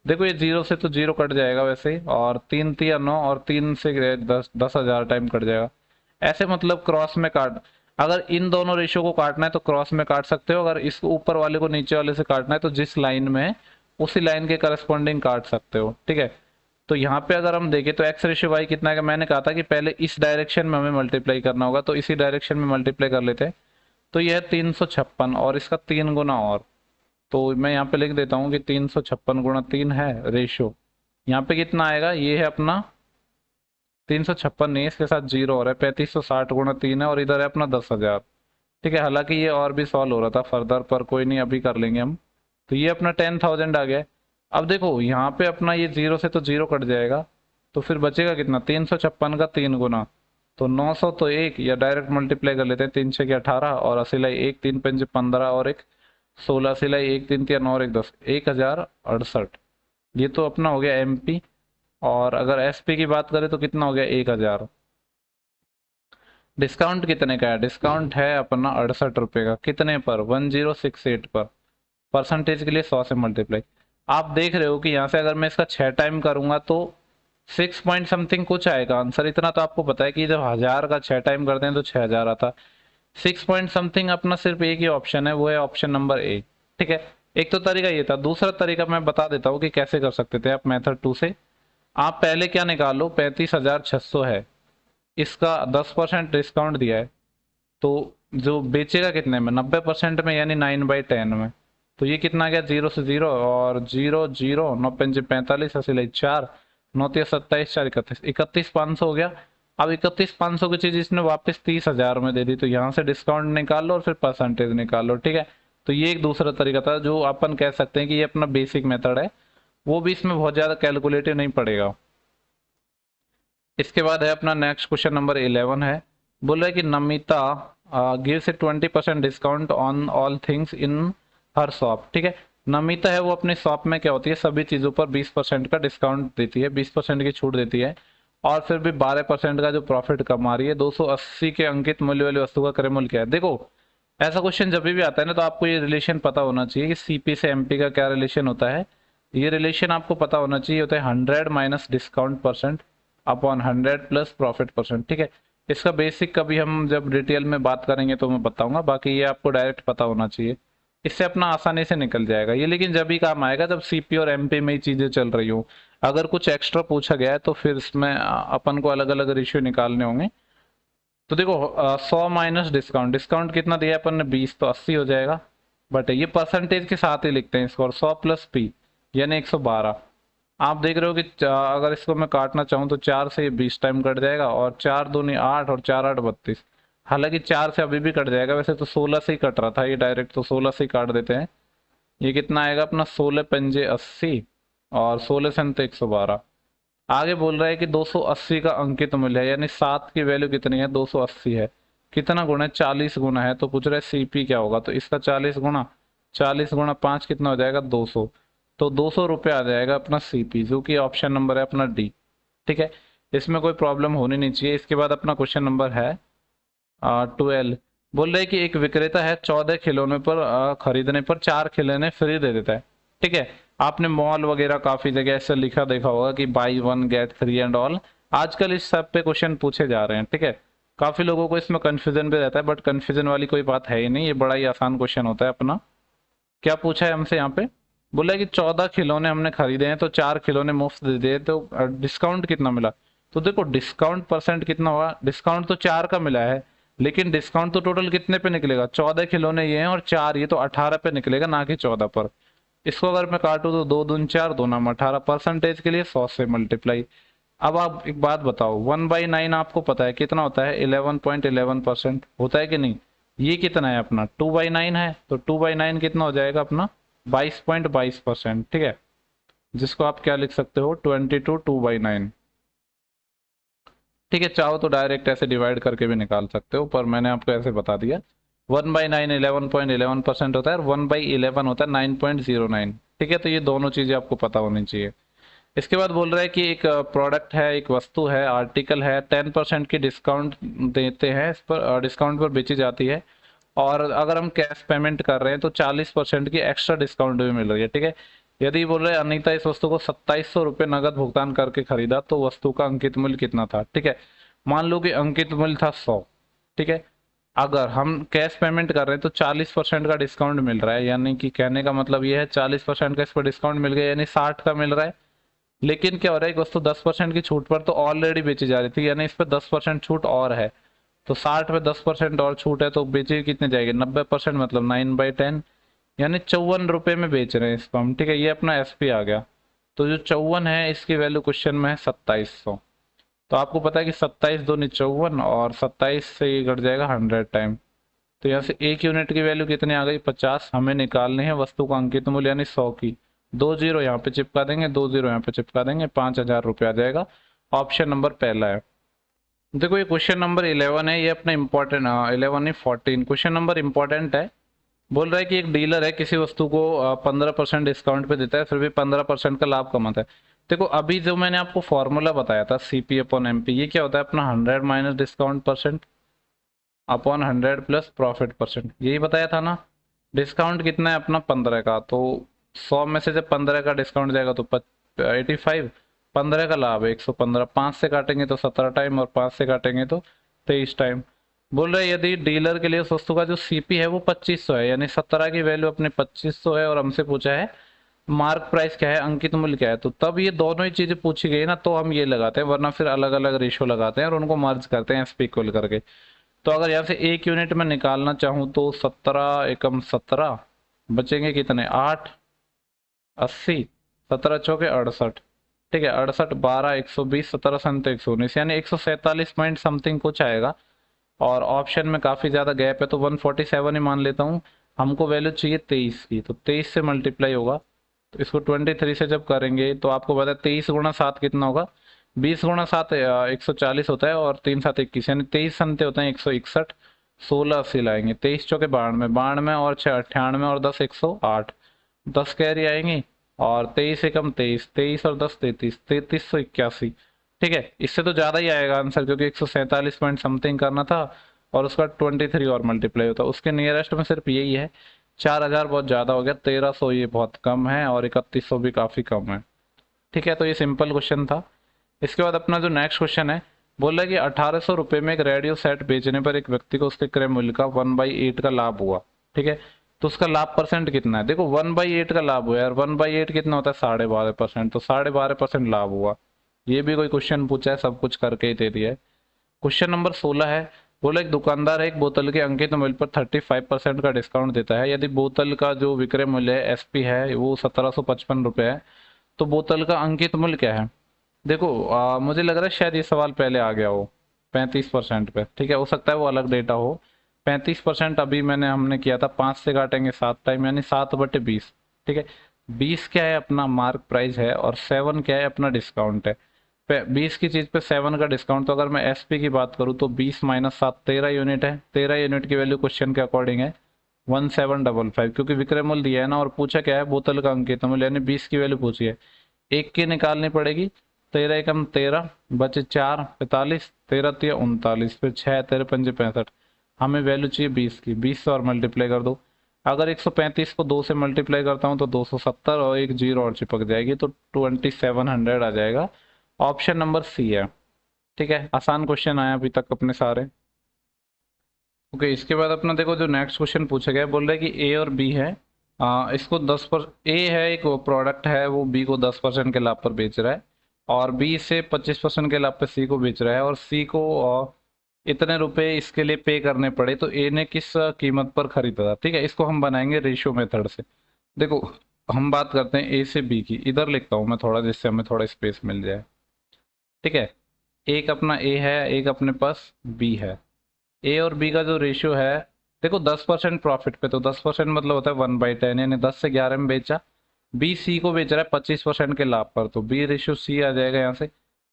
देखो, ये जीरो से तो जीरो कट जाएगा वैसे ही, और 3 3 9, और 3 से 10,000 टाइम कट जाएगा। ऐसे मतलब क्रॉस में काट, अगर इन दोनों रेशियो को काटना है तो क्रॉस में काट सकते हो, अगर इस ऊपर वाले को नीचे वाले से काटना है तो जिस लाइन में है उसी लाइन के करस्पॉन्डिंग काट सकते हो। ठीक है, तो यहाँ पे अगर हम देखें तो एक्स रेशियो वाई कितना है, मैंने कहा था कि पहले इस डायरेक्शन में हमें मल्टीप्लाई करना होगा, तो इसी डायरेक्शन में मल्टीप्लाई कर लेते हैं। तो यह है 356, और इसका 3 गुना, और तो मैं यहाँ पे लिख देता हूँ कि 356 × 3 है रेशियो। यहाँ पे कितना आएगा, ये है अपना 356 नहीं, इसके साथ जीरो हो रहा है, 3560 × 3 है, और इधर है अपना 10,000। ठीक है, हालांकि ये और भी सॉल्व हो रहा था फर्दर, पर कोई नहीं, अभी कर लेंगे हम। तो ये अपना 10,000 आ गया। अब देखो, यहाँ पे अपना ये जीरो से तो जीरो कट जाएगा, तो फिर बचेगा कितना, 356 का 3 गुना, तो 900, तो एक, या डायरेक्ट मल्टीप्लाई कर लेते हैं, 3 6 18, और 80 1 3 5 15, और एक 16, 80 1 3 3 और एक 10, 1068। ये तो अपना हो गया एमपी। और अगर एसपी की बात करें तो कितना हो गया, 1000। डिस्काउंट कितने का है, डिस्काउंट है अपना 68 रुपये का, कितने पर, 1068 पर। परसेंटेज के लिए 100 से मल्टीप्लाई। आप देख रहे हो कि यहाँ से अगर मैं इसका 6 टाइम करूंगा तो 6 पॉइंट समथिंग कुछ आएगा आंसर। इतना तो आपको पता है कि जब 1000 का 6 टाइम करते हैं तो 6000 आता। 6 पॉइंट समथिंग अपना सिर्फ एक ही ऑप्शन है, वो है ऑप्शन नंबर ए। ठीक है, एक तो तरीका ये था। दूसरा तरीका मैं बता देता हूँ कि कैसे कर सकते थे आप मेथड 2 से। आप पहले क्या निकालो, 35,600 है, इसका 10% डिस्काउंट दिया है, तो जो बेचेगा कितने में, 90% में, यानी 9/10 में। तो ये कितना गया, जीरो से जीरो, और जीरो जीरो, 9 5 45, 80 4, 9 3 27, 4 31, 31,500 हो गया। अब 31,500 की चीज इसने वापस 30,000 में दे दी, तो यहाँ से डिस्काउंट निकाल लो और फिर परसेंटेज निकाल लो। ठीक है, तो ये एक दूसरा तरीका था, जो अपन कह सकते हैं कि ये अपना बेसिक मेथड है, वो भी इसमें बहुत ज्यादा कैलकुलेटिव नहीं पड़ेगा। इसके बाद है अपना नेक्स्ट क्वेश्चन नंबर 11 है। बोल रहा है कि Namita gives A 20% discount on all things in her shop. ठीक है, नमिता है वो अपनी शॉप में क्या होती है, सभी चीजों पर 20% का डिस्काउंट देती है, 20% की छूट देती है, और फिर भी 12% का जो प्रॉफिट कमा रही है। 280 के अंकित मूल्य वाली वस्तु का क्रय मूल्य क्या है। देखो, ऐसा क्वेश्चन जब भी आता है ना, तो आपको ये रिलेशन पता होना चाहिए कि सीपी से एमपी का क्या रिलेशन होता है। ये रिलेशन आपको पता होना चाहिए, होता है 100 minus discount percent upon 100 plus profit percent. ठीक है, इसका बेसिक कभी हम जब डिटेल में बात करेंगे तो मैं बताऊंगा, बाकी ये आपको डायरेक्ट पता होना चाहिए, इससे अपना आसानी से निकल जाएगा ये। लेकिन जब भी काम आएगा जब सीपी और एमपी में ही चीजें चल रही हो। अगर कुछ एक्स्ट्रा पूछा गया है तो फिर इसमें अपन को अलग अलग रेशियो निकालने होंगे। तो देखो, 100 माइनस डिस्काउंट, डिस्काउंट कितना दिया है अपन ने, 20, तो 80 हो जाएगा। बट ये परसेंटेज के साथ ही लिखते हैं इसको, और 100 प्लस पी यानी 112। आप देख रहे हो कि अगर इसको मैं काटना चाहूँ तो 4 से 20 टाइम कट जाएगा, और 4 दूनी 8, और 4 8 32। हालांकि 4 से अभी भी कट जाएगा, वैसे तो 16 से ही कट रहा था ये डायरेक्ट, तो 16 से ही काट देते हैं। ये कितना आएगा अपना, 16 पंजे 80, और 16 से तो 112। आगे बोल रहा है कि 280 का अंकित मूल्य है, यानी 7 की वैल्यू कितनी है, 280 है, कितना गुना है, 40 गुना है। तो पूछ रहा है सीपी क्या होगा, तो इसका 40 गुना, 40 गुना 5 कितना हो जाएगा, 200। तो 200 रुपये आ जाएगा अपना सीपी, जो कि ऑप्शन नंबर है अपना डी। ठीक है, इसमें कोई प्रॉब्लम होनी नहीं चाहिए। इसके बाद अपना क्वेश्चन नंबर है 12। बोल रहे कि एक विक्रेता है, 14 खिलौने पर खरीदने पर 4 खिलौने फ्री दे देता है। ठीक है, आपने मॉल वगैरह काफी जगह ऐसे लिखा देखा होगा कि बाई 1 गेट 3 एंड ऑल। आजकल इस सब पे क्वेश्चन पूछे जा रहे हैं। ठीक है, काफी लोगों को इसमें कंफ्यूजन भी रहता है, बट कंफ्यूजन वाली कोई बात है ही नहीं, ये बड़ा ही आसान क्वेश्चन होता है अपना। क्या पूछा है हमसे यहाँ पे, बोला कि 14 खिलौने हमने खरीदे हैं तो 4 खिलौने मुफ्त दे दिए, तो डिस्काउंट कितना मिला। तो देखो, डिस्काउंट परसेंट कितना हुआ, डिस्काउंट तो 4 का मिला है, लेकिन डिस्काउंट तो टोटल कितने पे निकलेगा, 14 खिलौने ये हैं और 4 ये, तो 18 पे निकलेगा ना कि 14 पर। इसको अगर मैं काटूं तो 2 दूनी 4, 2 नाम 18, परसेंटेज के लिए 100 से मल्टीप्लाई। अब आप एक बात बताओ, 1/9 आपको पता है कितना होता है, 11.11% होता है कि नहीं। ये कितना है अपना 2/9 है, तो 2/9 कितना हो जाएगा अपना 22.22%, ठीक है, जिसको आप क्या लिख सकते हो 22 ठीक है। चाहो तो डायरेक्ट ऐसे डिवाइड करके भी निकाल सकते हो, पर मैंने आपको ऐसे बता दिया। 1/9 11.11% होता है और 1/11 होता है 9.09, ठीक है। तो ये दोनों चीजें आपको पता होनी चाहिए। इसके बाद बोल रहा है कि एक प्रोडक्ट है, एक वस्तु है, आर्टिकल है, 10% की डिस्काउंट देते हैं, इस पर डिस्काउंट पर बेची जाती है, और अगर हम कैश पेमेंट कर रहे हैं तो 40% की एक्स्ट्रा डिस्काउंट भी मिल रही है, ठीक है। यदि बोल रहे अनीता इस वस्तु को 2700 रुपये नगद भुगतान करके खरीदा तो वस्तु का अंकित मूल्य कितना था, ठीक है। मान लो कि अंकित मूल्य था 100, ठीक है। अगर हम कैश पेमेंट कर रहे हैं तो 40% का डिस्काउंट मिल रहा है, यानी कि कहने का मतलब ये है 40% का इस पर डिस्काउंट मिल गया, यानी 60 का मिल रहा है। लेकिन क्या हो रहा है, एक वस्तु 10% की छूट पर तो ऑलरेडी बेची जा रही थी, यानी इस पर 10% छूट और है, तो 60 पे 10% और छूट है, तो बेची कितने जाएगी 90%, मतलब 9/10, यानी 54 रुपये में बेच रहे हैं इसको हम, ठीक है। ये अपना एसपी आ गया। तो जो 54 है इसकी वैल्यू क्वेश्चन में है 2700। तो आपको पता है कि 27 दूनी 54 और 27 से ये घट जाएगा 100 टाइम। तो यहाँ से एक यूनिट की वैल्यू कितनी आ गई 50। हमें निकालनी है वस्तु का अंकित मूल्य यानी 100 की। 2 जीरो यहाँ पे चिपका देंगे, 2 जीरो यहाँ पे चिपका देंगे, 5000 रुपये आ जाएगा। ऑप्शन नंबर पहला है। देखो ये क्वेश्चन नंबर 11 है, ये अपना इंपॉर्टेंट 11 नहीं 14 क्वेश्चन नंबर इंपॉर्टेंट है। बोल रहा है कि एक डीलर है किसी वस्तु को 15% डिस्काउंट पे देता है, फिर भी 15% का लाभ कमाता है। देखो अभी जो मैंने आपको फॉर्मूला बताया था CP/MP, ये क्या होता है अपना 100 minus discount percent upon 100 plus profit percent, यही बताया था ना। डिस्काउंट कितना है अपना 15 का, तो 100 में से जब 15 का डिस्काउंट जाएगा तो 85, 15 का लाभ है 115, 5 से काटेंगे तो 17 टाइम और 5 से काटेंगे तो 23 टाइम। बोल रहे यदि डीलर के लिए उस वस्तु का जो सीपी है वो 2500 है, यानी 17 की वैल्यू अपने 2500 है, और हमसे पूछा है मार्क प्राइस क्या है, अंकित मूल्य क्या है, तो तब ये दोनों ही चीजें पूछी गई ना तो हम ये लगाते हैं, वरना फिर अलग अलग रेशो लगाते हैं और उनको मर्ज करते हैं एसपी इक्वल करके। तो अगर यहाँ से एक यूनिट में निकालना चाहूँ तो 17 एकम 17 बचेंगे कितने 8, 80, 17 चौके 68, ठीक है 68, 12, 120, 17 संत 119, यानी 147 पॉइंट समथिंग कुछ आएगा। और ऑप्शन में काफी ज्यादा गैप है तो 147 ही मान लेता हूँ। हमको वैल्यू चाहिए 23 की, तो 23 से मल्टीप्लाई होगा, तो इसको 23 से जब करेंगे तो आपको पता है 23 गुणा 7 कितना होगा, 20 गुणा 7 140 होता है, और 3 7 21, यानी 23 संते होते हैं 161, 16 80 लाएंगे, 23 चौके 92, 92 और 6 98 और 10 108, 10 कैरी आएंगी, और 23 एकम 23, 23 और 10 33, 3381, ठीक है। इससे तो ज्यादा ही आएगा आंसर, क्योंकि 147 पॉइंट समथिंग करना था और उसका 23 और मल्टीप्लाई होता, उसके नियरेस्ट में सिर्फ यही है। 4000 बहुत ज्यादा हो गया, 1300 ये बहुत कम है, और 3100 भी काफी कम है, ठीक है। तो ये सिंपल क्वेश्चन था। इसके बाद अपना जो नेक्स्ट क्वेश्चन है, बोल रहा है कि 1800 रुपये में एक रेडियो सेट बेचने पर एक व्यक्ति को उसके क्रय मूल्य का 1/8 का लाभ हुआ, ठीक है। तो उसका लाभ परसेंट कितना है, देखो 1/8 का लाभ हुआ यार, 1/8 कितना होता है 12.5%, तो 12.5% लाभ हुआ। ये भी कोई क्वेश्चन पूछा है, सब कुछ करके ही दे दिया है। क्वेश्चन नंबर 16 है, बोला एक दुकानदार है एक बोतल के अंकित मूल्य पर 35% का डिस्काउंट देता है, यदि बोतल का जो विक्रय मूल्य है एसपी है वो 1755 रुपये है, तो बोतल का अंकित मूल्य क्या है। देखो मुझे लग रहा है शायद ये सवाल पहले आ गया हो 35% पे, ठीक है, हो सकता है वो अलग डेटा हो। 35% अभी हमने किया था, 5 से काटेंगे 7 टाइम, यानी 7/20, ठीक है। 20 क्या है अपना मार्क प्राइस है, और 7 क्या है अपना डिस्काउंट है। 20 की चीज पे 7 का डिस्काउंट, तो अगर मैं एसपी की बात करूँ तो 20 माइनस 7 13 यूनिट है, 13 यूनिट की वैल्यू क्वेश्चन के अकॉर्डिंग है 1755, क्योंकि विक्रय मूल्य दिया है ना, और पूछा क्या है बोतल का अंकित मूल्य, यानी 20 की वैल्यू पूछी है, एक की निकालनी पड़ेगी। 13 एकम 13, बचे 4 45, 13 तिया 39, फिर 6 13 पंजे 65, हमें वैल्यू चाहिए 20 की, 20 से और मल्टीप्लाई कर दो। अगर 135 को 2 से मल्टीप्लाई करता हूँ तो 270, और एक जीरो और चिपक जाएगी, तो 2700 आ जाएगा। ऑप्शन नंबर सी है, ठीक है। आसान क्वेश्चन आया अभी तक अपने सारे। ओके, इसके बाद अपना देखो जो नेक्स्ट क्वेश्चन पूछा गया, बोल रहा है कि ए और बी है, इसको 10%, ए है एक प्रोडक्ट है वो बी को 10% के लाभ पर बेच रहा है, और बी से 25% के लाभ पे सी को बेच रहा है, और सी को इतने रुपए इसके लिए पे करने पड़े, तो ए ने किस कीमत पर खरीदा था। ठीक है, इसको हम बनाएंगे रेशियो मेथड से। देखो, हम बात करते हैं ए से बी की। इधर लिखता हूँ मैं थोड़ा, जिससे हमें थोड़ा स्पेस मिल जाए। ठीक है, एक अपना ए है, एक अपने पास बी है। ए और बी का जो रेशियो है, देखो 10% प्रॉफिट पे, तो 10% मतलब होता है 1/10, यानी 10 से 11 में बेचा। बी सी को बेच रहा है 25% के लाभ पर, तो बी रेशियो सी आ जाएगा यहाँ से।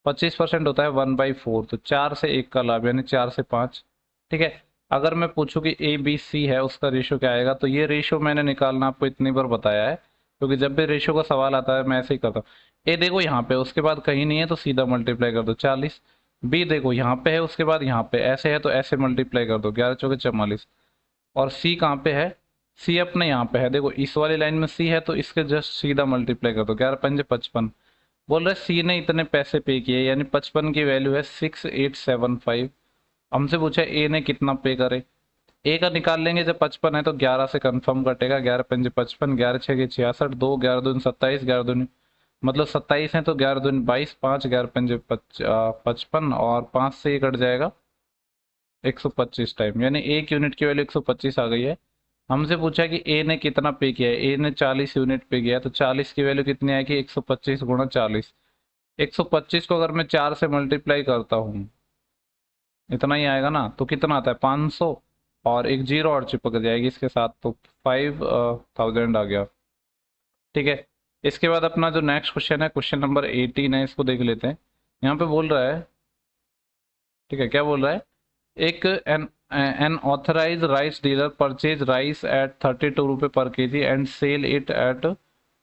25% होता है 1/4, तो 4 से 1 का लाभ, यानी 4 से 5। ठीक है, अगर मैं पूछूं कि ए बी सी है, उसका रेशियो क्या आएगा, तो ये रेशियो मैंने निकालना आपको इतनी बार बताया है, क्योंकि जब भी रेशियो का सवाल आता है मैं ऐसे ही करता हूँ। ए देखो यहाँ पे, उसके बाद कहीं नहीं है, तो सीधा मल्टीप्लाई कर दो 40। बी देखो यहाँ पे है, उसके बाद यहाँ पे ऐसे है, तो ऐसे मल्टीप्लाई कर दो, 11 चौके 44। और सी कहाँ पे है, सी अपने यहाँ पे है, देखो इस वाली लाइन में सी है, तो इसके जस्ट सीधा मल्टीप्लाई कर दो, 11×5 = 55। बोल रहे सी ने इतने पैसे पे किए, यानी 55 की वैल्यू है 6875। हमसे पूछा ए ने कितना पे करे। ए का निकाल लेंगे, जब 55 है तो 11 से कंफर्म कटेगा, 11×5 = 55, 11×6 = 62, 11×2 = 27, 11×2 मतलब 27 है, तो 11×2 = 22, 5 11×5 = 55, और 5 से ये कट जाएगा 125 टाइम, यानी एक यूनिट की वैल्यू 125 आ गई है। हमसे पूछा कि ए ने कितना पे किया है, ए ने 40 यूनिट पे किया है, तो 40 की वैल्यू कितनी आएगी, 125 × 40। 125 को अगर मैं 4 से मल्टीप्लाई करता हूँ, इतना ही आएगा ना, तो कितना आता है 500, और एक जीरो और चिपक जाएगी इसके साथ, तो 5000 आ गया। ठीक है, इसके बाद अपना जो नेक्स्ट क्वेश्चन है, क्वेश्चन नंबर 18 है, इसको देख लेते हैं। यहाँ पे बोल रहा है, ठीक है, क्या बोल रहा है, एक an authorise rice dealer purchase rice at 32 रुपये per KG and sell it at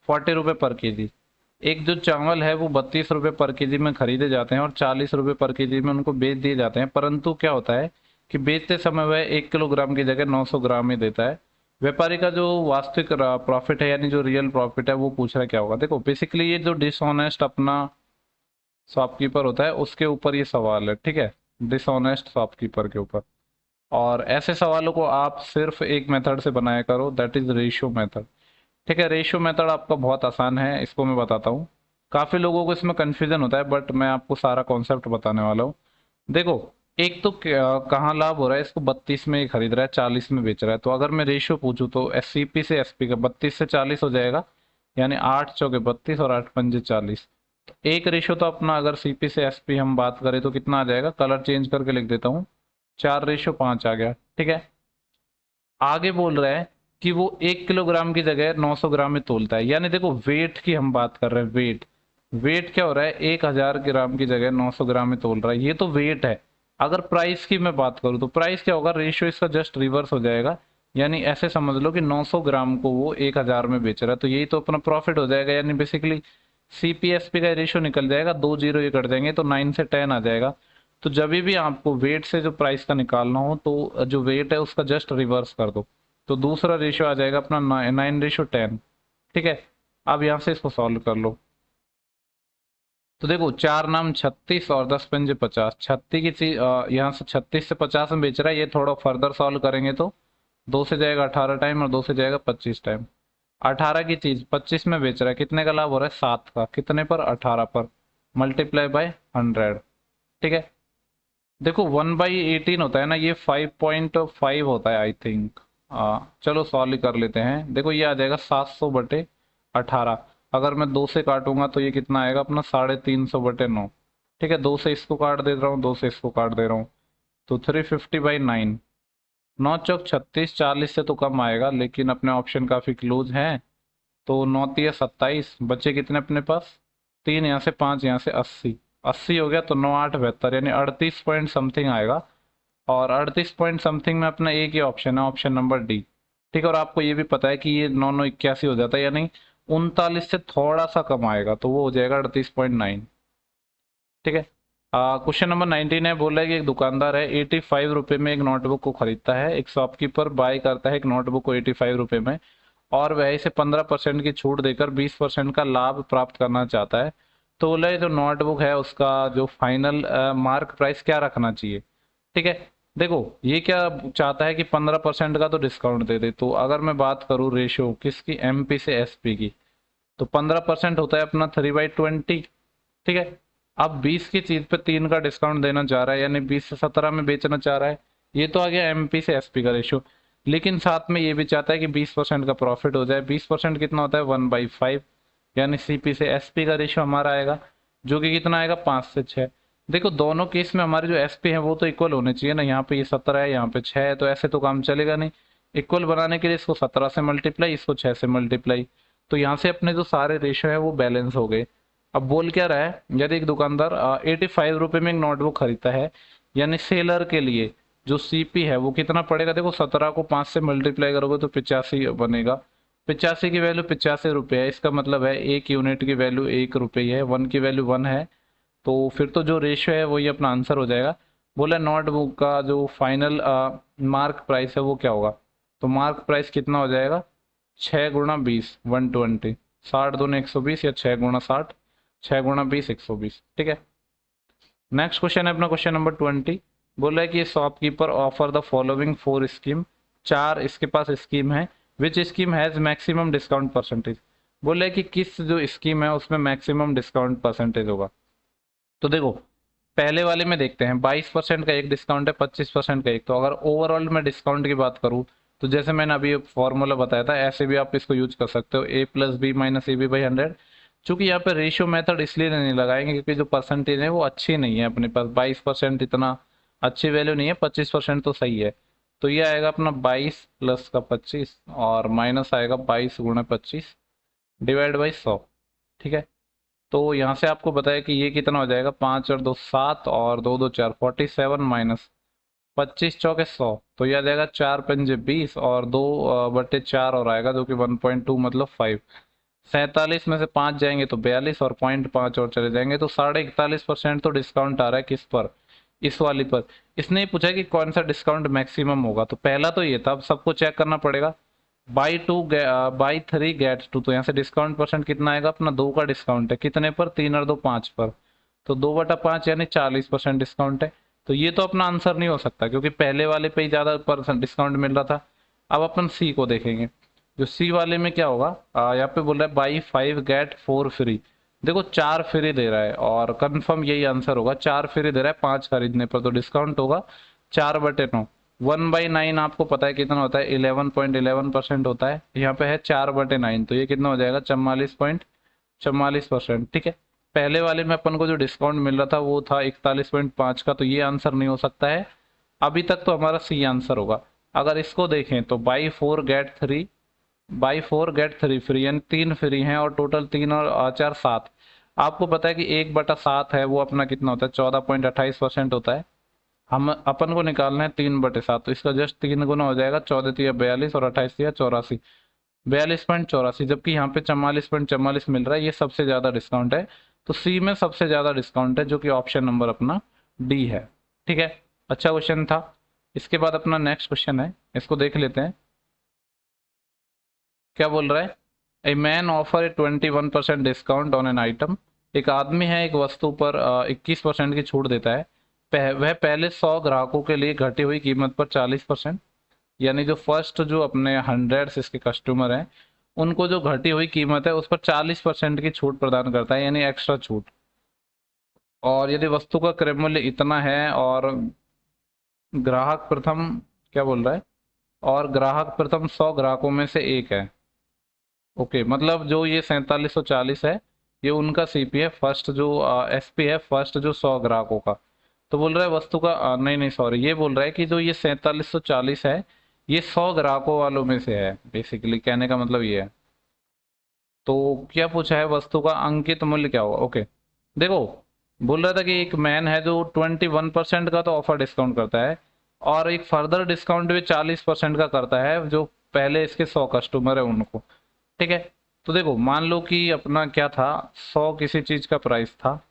40 रुपये पर केजी। एक जो चावल है वो 32 रुपये पर केजी में खरीदे जाते हैं और 40 रुपये पर केजी में उनको बेच दिए जाते हैं, परंतु क्या होता है कि बेचते समय वह 1 किलोग्राम की जगह 900 ग्राम ही देता है। व्यापारी का जो वास्तविक प्रॉफिट है, यानी जो रियल प्रॉफिट है, वो पूछ रहा है क्या होगा। देखो बेसिकली ये जो डिसऑनेस्ट अपना शॉपकीपर होता है, उसके ऊपर ये सवाल है। ठीक है, डिसऑनेस्ट शॉपकीपर के ऊपर। और ऐसे सवालों को आप सिर्फ एक मेथड से बनाया करो, दैट इज रेशियो मेथड। ठीक है, रेशियो मेथड आपका बहुत आसान है, इसको मैं बताता हूँ। काफ़ी लोगों को इसमें कन्फ्यूजन होता है, बट मैं आपको सारा कॉन्सेप्ट बताने वाला हूँ। देखो, एक तो कहाँ लाभ हो रहा है, इसको 32 में ही खरीद रहा है, 40 में बेच रहा है, तो अगर मैं रेशियो पूछूं तो एससीपी से एसपी का 32 से 40 हो जाएगा, यानी 8 चौके 32 और 8 पंजे 40। तो एक रेशियो तो अपना, अगर सीपी से एसपी हम बात करें तो कितना आ जाएगा, कलर चेंज करके लिख देता हूँ, 4:5 आ गया। ठीक है, आगे बोल रहा है कि वो 1 किलोग्राम की जगह 900 ग्राम में तोलता है, यानी देखो वेट की हम बात कर रहे हैं, वेट। वेट क्या हो रहा है, 1000 ग्राम की जगह 900 ग्राम में तोल रहा है, ये तो वेट है। अगर प्राइस की मैं बात करूं तो प्राइस क्या होगा, रेशियो इसका जस्ट रिवर्स हो जाएगा। यानी ऐसे समझ लो कि 900 ग्राम को वो 1000 में बेच रहा है, तो यही तो अपना प्रॉफिट हो जाएगा। यानी बेसिकली सीपीएसपी का रेशियो निकल जाएगा, 2 जीरो ये कट जाएंगे, तो 9 से 10 आ जाएगा। तो जब भी आपको वेट से जो प्राइस का निकालना हो, तो जो वेट है उसका जस्ट रिवर्स कर दो, तो दूसरा रेशियो आ जाएगा अपना 9:10। ठीक है, अब यहाँ से इसको सॉल्व कर लो। तो देखो, 4 नाम 36 और 10×5 = 50। 36 की चीज यहाँ से 36 से 50 में बेच रहा है, ये थोड़ा फर्दर सॉल्व करेंगे तो 2 से जाएगा 18 टाइम और 2 से जाएगा 25 टाइम। 18 की चीज 25 में बेच रहा है, कितने का लाभ हो रहा है, 7 का, कितने पर, 18 पर, मल्टीप्लाई बाय 100। ठीक है, देखो 1/18 होता है ना, ये 5.5 होता है आई थिंक। चलो सॉल्व कर लेते हैं। देखो ये आ जाएगा 700/18। अगर मैं 2 से काटूंगा तो ये कितना आएगा अपना, 350/9। ठीक है, 2 से इसको काट दे रहा हूँ, 2 से इसको काट दे रहा हूँ, तो 350/9। 9×4 = 36, 40 से तो कम आएगा, लेकिन अपने ऑप्शन काफी क्लोज हैं। तो 9×3 = 27, बचे कितने अपने पास, 3 यहाँ से, 5 यहाँ से, 80। 80 हो गया, तो 9×8 = 72, यानी 38 पॉइंट समथिंग आएगा। और 38 पॉइंट समथिंग में अपना एक ही ऑप्शन है, ऑप्शन नंबर डी। ठीक है, और आपको ये भी पता है कि ये 9×9 = 81 हो जाता है, यानी 39 से थोड़ा सा कम आएगा, तो वो हो जाएगा 38.9। ठीक है, क्वेश्चन नंबर 19 है, बोल रहा है कि एक दुकानदार है 85 रुपये में एक नोटबुक को खरीदता है, एक शॉपकीपर बाय करता है एक नोटबुक को 85 रुपये में, और वह इसे 15% की छूट देकर 20% का लाभ प्राप्त करना चाहता है। तो बोला जो नोटबुक है उसका जो फाइनल मार्क प्राइस क्या रखना चाहिए। ठीक है, देखो ये क्या चाहता है कि 15% का तो डिस्काउंट दे दे। तो अगर मैं बात करूँ रेशियो किसकी, एमपी से एसपी की, तो 15% होता है अपना 3/20। ठीक है, अब 20 की चीज पे 3 का डिस्काउंट देना चाह रहा है, यानी 20 से 17 में बेचना चाह रहा है। ये तो आ गया एमपी से एसपी का रेशियो। लेकिन साथ में ये भी चाहता है कि 20% का प्रॉफिट हो जाए। 20% कितना होता है 1/5, यानी सीपी से एसपी का रेशियो हमारा आएगा, जो कि कितना आएगा 5 से 6। देखो दोनों केस में हमारे जो एसपी है वो तो इक्वल होने चाहिए ना। यहाँ पे ये 17 है, यहाँ पे 6 है, तो ऐसे तो काम चलेगा नहीं। इक्वल बनाने के लिए इसको 17 से मल्टीप्लाई, इसको 6 से मल्टीप्लाई। तो यहाँ से अपने जो सारे रेशियो है वो बैलेंस हो गए। अब बोल क्या रहा है, यदि एक दुकानदार 85 रुपये में एक नोटबुक खरीदता है, यानी सेलर के लिए जो सीपी है वो कितना पड़ेगा। देखो 17 को 5 से मल्टीप्लाई करोगे तो 85 बनेगा। 85 की वैल्यू 85 रुपये है, इसका मतलब है एक यूनिट की वैल्यू 1 रुपये है, 1 की वैल्यू 1 है। तो फिर तो जो रेशियो है वही अपना आंसर हो जाएगा। बोला नोटबुक का जो फाइनल मार्क प्राइस है वो क्या होगा, तो मार्क प्राइस कितना हो जाएगा 6 × 20 120, 60 दूनी 120 या 6 × 60, 6 × 20 120। ठीक है। नेक्स्ट क्वेश्चन है अपना क्वेश्चन नंबर 20। बोला है कि shopkeeper offer the following 4 scheme, 4 इसके पास स्कीम है। विच scheme has maximum discount percentage. बोला है कि किस जो स्कीम है उसमें मैक्सिमम डिस्काउंट परसेंटेज होगा। तो देखो पहले वाले में देखते हैं, 22% का एक डिस्काउंट है, 25% का एक। तो अगर ओवरऑल में डिस्काउंट की बात करूं तो जैसे मैंने अभी फॉर्मूला बताया था, ऐसे भी आप इसको यूज कर सकते हो, a+b-ab/100। चूंकि यहाँ पे रेशियो मेथड इसलिए नहीं लगाएंगे क्योंकि जो परसेंटेज है वो अच्छी नहीं है अपने पास। 22% इतना अच्छी वैल्यू नहीं है, 25% तो सही है। तो ये आएगा अपना 22 प्लस का 25 और माइनस आएगा 22 × 25 डिवाइड बाई 100। ठीक है। तो यहाँ से आपको बताया कि ये कितना हो जाएगा, 5 और 2 7 और 2 2 4 47 माइनस 25 चौके 100। तो यह आ जाएगा 4×5 20 और 2/4 और आएगा जो कि 1.2 मतलब 5। 47 में से 5 जाएंगे तो 42 और 0.5 और चले जाएंगे तो 41.5% तो डिस्काउंट आ रहा है किस पर, इस वाली पर। इसने ही पूछा कि कौन सा डिस्काउंट मैक्सिमम होगा, तो पहला तो ये था। अब सबको चेक करना पड़ेगा। बाई 3 गेट 2, तो यहाँ से डिस्काउंट परसेंट कितना आएगा अपना 2 का डिस्काउंट है, कितने पर 3 और 2 5 पर। तो 2/5 यानी 40% डिस्काउंट है। तो ये तो अपना आंसर नहीं हो सकता क्योंकि पहले वाले पे ही ज़्यादा परसेंट डिस्काउंट मिल रहा था। अब अपन सी को देखेंगे। जो सी वाले में क्या होगा, यहाँ पे बोल रहा है बाई 5 गेट 4 फ्री। देखो 4 फ्री दे रहा है और कंफर्म यही आंसर होगा। 4 फ्री दे रहा है 5 खरीदने पर, तो डिस्काउंट होगा 4/9। 1/9 आपको पता है कितना होता है, 11.11% होता है। यहाँ पे है 4/9, तो ये कितना हो जाएगा 44.44%। ठीक है। पहले वाले में अपन को जो डिस्काउंट मिल रहा था वो था 41.5 का, तो ये आंसर नहीं हो सकता है। अभी तक तो हमारा सी आंसर होगा। अगर इसको देखें तो बाई 4 गेट 3 फ्री, यानी 3 फ्री हैं और टोटल 3 और 4 7। आपको पता है कि 1/7 है वो अपना कितना होता है 14.28% होता है। हम अपन को निकालना है 3/7, तो इसका जस्ट 3 गुना हो जाएगा, 14×3 = 42 और 28×3 = 84, 42.84। जबकि यहाँ पे 44.44 मिल रहा है, ये सबसे ज्यादा डिस्काउंट है। तो सी में सबसे ज्यादा डिस्काउंट है जो कि ऑप्शन नंबर अपना डी है। ठीक है। अच्छा क्वेश्चन था। इसके बाद अपना नेक्स्ट क्वेश्चन है, इसको देख लेते हैं क्या बोल रहा है। A man offer A 21% discount on an item. एक आदमी है एक वस्तु पर 21% की छूट देता है। वह पहले 100 ग्राहकों के लिए घटी हुई कीमत पर 40%, यानी जो फर्स्ट जो अपने 100 इसके कस्टमर हैं उनको जो घटी हुई कीमत है उस पर 40% की छूट प्रदान करता है, यानी एक्स्ट्रा छूट। और यदि वस्तु का क्रय मूल्य इतना है और ग्राहक प्रथम, क्या बोल रहा है, और ग्राहक प्रथम 100 ग्राहकों में से एक है। ओके, मतलब जो ये 4740 है ये उनका सीपी है, फर्स्ट जो एसपी है फर्स्ट जो 100 ग्राहकों का। तो बोल रहा है वस्तु का नहीं नहीं सॉरी, ये बोल रहा है कि जो ये 4740 है ये 100 ग्राहकों वालों में से है। बेसिकली कहने का मतलब ये है। तो क्या पूछा है, वस्तु का अंकित मूल्य क्या होगा। ओके देखो, बोल रहा था कि एक मैन है जो 21% का तो ऑफर डिस्काउंट करता है और एक फर्दर डिस्काउंट भी 40% का करता है जो पहले इसके 100 कस्टमर है उनको। ठीक है। तो देखो मान लो कि अपना क्या था, 100 किसी चीज का प्राइस था।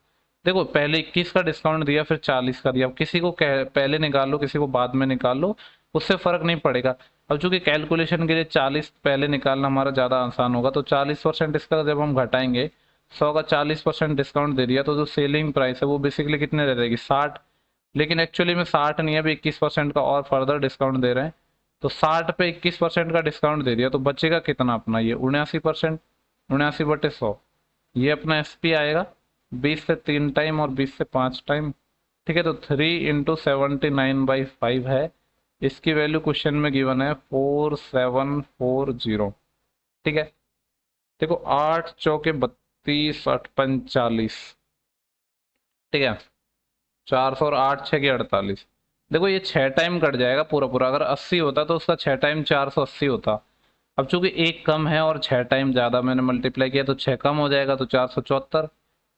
देखो पहले 21 का डिस्काउंट दिया फिर 40 का दिया। अब किसी को पहले निकाल लो किसी को बाद में निकाल लो, उससे फर्क नहीं पड़ेगा। अब चूंकि कैलकुलेशन के लिए 40 पहले निकालना हमारा ज़्यादा आसान होगा, तो 40% इसका जब हम घटाएंगे, 100 का 40% डिस्काउंट दे दिया तो जो सेलिंग प्राइस है वो बेसिकली कितने रह जाएगी 60। लेकिन एक्चुअली में 60 नहीं है, अभी 21% का और फर्दर डिस्काउंट दे रहे हैं। तो 60 पे 21% का डिस्काउंट दे दिया तो बचेगा कितना अपना, ये 79%, 79/100 ये अपना एसपी आएगा। 20 से 3 टाइम और 20 से 5 टाइम। ठीक है, तो 3 × 79/5 है। इसकी वैल्यू क्वेश्चन में गिवन है 4740। ठीक है, देखो 8 चौके 32, 8 पंच 40। ठीक है, 400 और 8 6 के 48। देखो ये 6 टाइम कट जाएगा पूरा पूरा। अगर 80 होता तो उसका 6 टाइम 480 होता। अब चूंकि एक कम है और 6 टाइम ज्यादा मैंने मल्टीप्लाई किया तो 6 कम हो जाएगा, तो 474।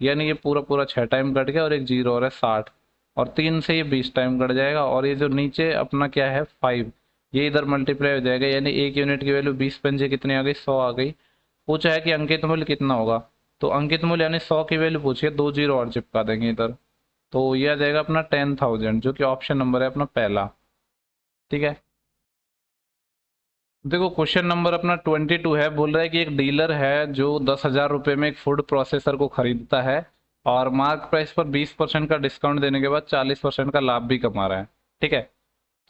यानी ये पूरा पूरा 6 टाइम कट गया और एक जीरो और है 60। और 3 से ये 20 टाइम कट जाएगा, और ये जो नीचे अपना क्या है 5, ये इधर मल्टीप्लाई हो जाएगा। यानी एक यूनिट की वैल्यू 20 पंजे कितनी आ गई, 100 आ गई। पूछा है कि अंकित मूल्य कितना होगा, तो अंकित मूल्य यानी 100 की वैल्यू पूछिए, 2 जीरो और चिपका देंगे इधर। तो ये आ जाएगा अपना 10,000, जो कि ऑप्शन नंबर है अपना पहला। ठीक है, देखो क्वेश्चन नंबर अपना 22 है। बोल रहा है कि एक डीलर है जो 10,000 रुपये में एक फूड प्रोसेसर को खरीदता है और मार्क प्राइस पर 20% का डिस्काउंट देने के बाद 40% का लाभ भी कमा रहा है। ठीक है,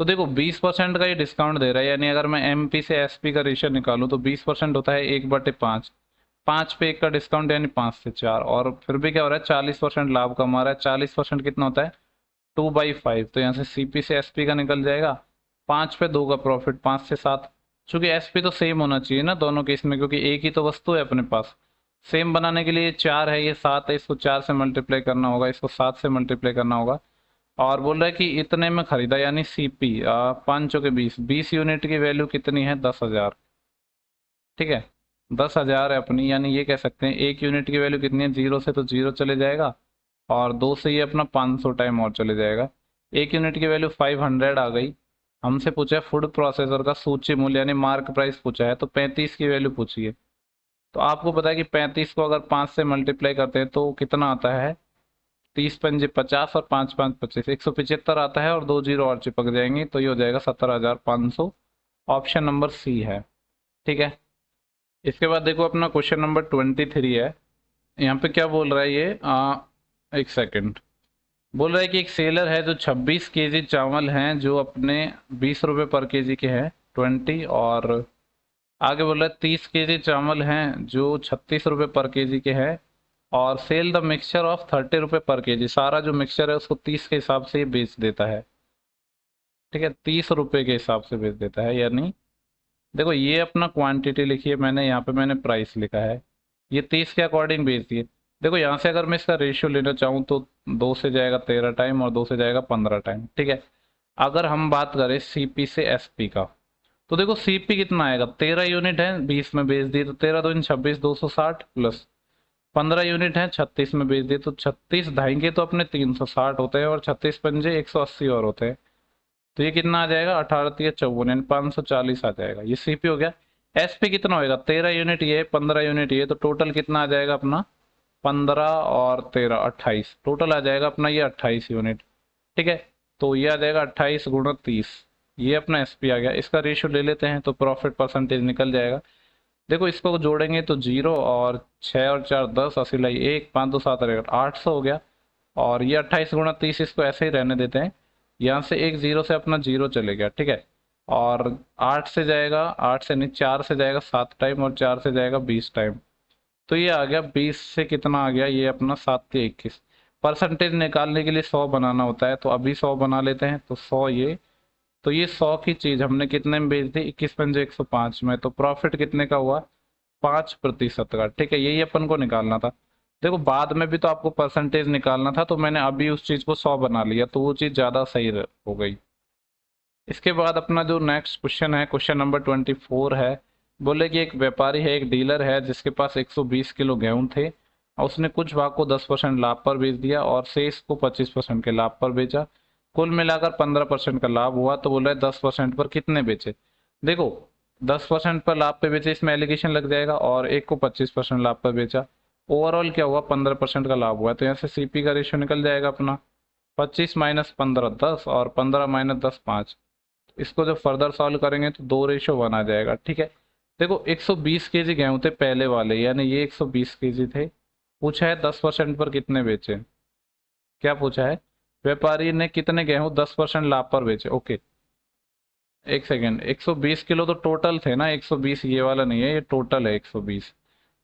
तो देखो 20% का ये डिस्काउंट दे रहा है, यानी अगर मैं एमपी से एसपी का रेशियो निकालूं तो 20% होता है 1/5। 5 पे 1 का डिस्काउंट यानी 5 से 4, और फिर भी क्या हो रहा है 40% लाभ कमा रहा है। 40% कितना होता है 2/5, तो यहाँ से सीपी से एसपी का निकल जाएगा। 5 पे 2 का प्रॉफिट, 5 से 7। चूंकि एसपी तो सेम होना चाहिए ना दोनों केस में, क्योंकि एक ही तो वस्तु है अपने पास। सेम बनाने के लिए 4 है, ये 7 है, इसको 4 से मल्टीप्लाई करना होगा, इसको 7 से मल्टीप्लाई करना होगा। और बोल रहा है कि इतने में खरीदा, यानी सीपी 5 के 20 यूनिट की वैल्यू कितनी है 10,000। ठीक है, 10,000 है अपनी, यानी ये कह सकते हैं एक यूनिट की वैल्यू कितनी है, जीरो से तो जीरो चले जाएगा, और दो से ये अपना 500 टाइम और चले जाएगा। एक यूनिट की वैल्यू 500 आ गई। हमसे पूछा है फूड प्रोसेसर का सूची मूल्य यानी मार्क प्राइस पूछा है, तो 35 की वैल्यू पूछी है। तो आपको पता है कि 35 को अगर 5 से मल्टीप्लाई करते हैं तो कितना आता है, 30 पंजे 50 और 5 5 25, 175 आता है, और दो जीरो और चिपक जाएंगे, तो ये हो जाएगा 17,500। ऑप्शन नंबर सी है। ठीक है, इसके बाद देखो अपना क्वेश्चन नंबर 23 है। यहाँ पे क्या बोल रहा है ये, एक सेकंड। बोल रहा है कि एक सेलर है जो 26 केजी चावल हैं जो अपने 20 रुपये पर केजी के हैं 20, और आगे बोल रहा है 30 केजी चावल हैं जो 36 रुपये पर केजी के हैं, और सेल द मिक्सचर ऑफ 30 रुपये पर केजी। सारा जो मिक्सचर है उसको 30 के हिसाब से ये बेच देता है। ठीक है, 30 रुपये के हिसाब से बेच देता है। यानी देखो ये अपना क्वांटिटी लिखी है मैंने, यहाँ पे मैंने प्राइस लिखा है, ये 30 के अकॉर्डिंग बेच दिए। देखो यहाँ से अगर मैं इसका रेशियो लेना चाहूँ तो 2 से जाएगा 13 टाइम और 2 से जाएगा 15 टाइम। ठीक है, अगर हम बात करें सीपी से एसपी का, तो देखो सीपी कितना आएगा, 13 यूनिट है 20 में बेच दिए तो 13 2 26, 260, प्लस 15 यूनिट है 36 में बेच दिए तो 36 ढाई के तो अपने 360 होते हैं, और 36 पंजे 180 और होते हैं। तो ये कितना आ जाएगा 18×3 = 54, यानी 540 आ जाएगा। ये सीपी हो गया। एसपी कितना होगा, 13 यूनिट ये, 15 यूनिट ये, तो टोटल कितना आ जाएगा अपना 15 और 13 28, टोटल आ जाएगा अपना ये 28 यूनिट। ठीक है, तो ये आ जाएगा 28 × 30, ये अपना एसपी आ गया। इसका रेशियो ले लेते हैं तो प्रॉफिट परसेंटेज निकल जाएगा। देखो इसको जोड़ेंगे तो 0, और 6 और 4 10, 80 लाई 1, 5 2 7 800 हो गया। और ये 28 × 30, इसको ऐसे ही रहने देते हैं। यहाँ से एक जीरो से अपना जीरो चले गया। ठीक है, और 8 से जाएगा, 8 से नहीं 4 से जाएगा 7 टाइम, और 4 से जाएगा 20 टाइम। तो ये आ गया 20 से कितना आ गया, ये अपना 7 के 21। परसेंटेज निकालने के लिए 100 बनाना होता है, तो अभी 100 बना लेते हैं। तो 100 ये, तो ये 100 की चीज हमने कितने में बेच दी, 21 पंजे 105 में, तो प्रॉफिट कितने का हुआ 5% का। ठीक है, यही अपन को निकालना था। देखो बाद में भी तो आपको परसेंटेज निकालना था, तो मैंने अभी उस चीज को 100 बना लिया, तो वो चीज ज्यादा सही हो गई। इसके बाद अपना जो नेक्स्ट क्वेश्चन है, क्वेश्चन नंबर 24 है। बोले कि एक व्यापारी है, एक डीलर है जिसके पास 120 किलो गेहूं थे, और उसने कुछ भाग को 10% लाभ पर बेच दिया और शेष को 25% के लाभ पर बेचा। कुल मिलाकर 15% का लाभ हुआ। तो बोल रहे 10% पर कितने बेचे। देखो 10% पर लाभ पे बेचे, इसमें एलिगेशन लग जाएगा, और एक को 25% लाभ पर बेचा। ओवरऑल क्या हुआ 15% का लाभ हुआ। तो यहाँ से सीपी का रेशियो निकल जाएगा अपना 25 - 15 10, और 15 - 10 5। इसको जब फर्दर सॉल्व करेंगे तो 2:1 आ जाएगा। ठीक है, देखो 120 केजी गेहूं थे पहले वाले, यानी ये 120 केजी थे। पूछा है 10% पर कितने बेचे। क्या पूछा है, व्यापारी ने कितने गेहूं 10% लाभ पर बेचे। ओके, एक सेकेंड, 120 किलो तो टोटल थे ना, 120 ये वाला नहीं है, ये टोटल है 120।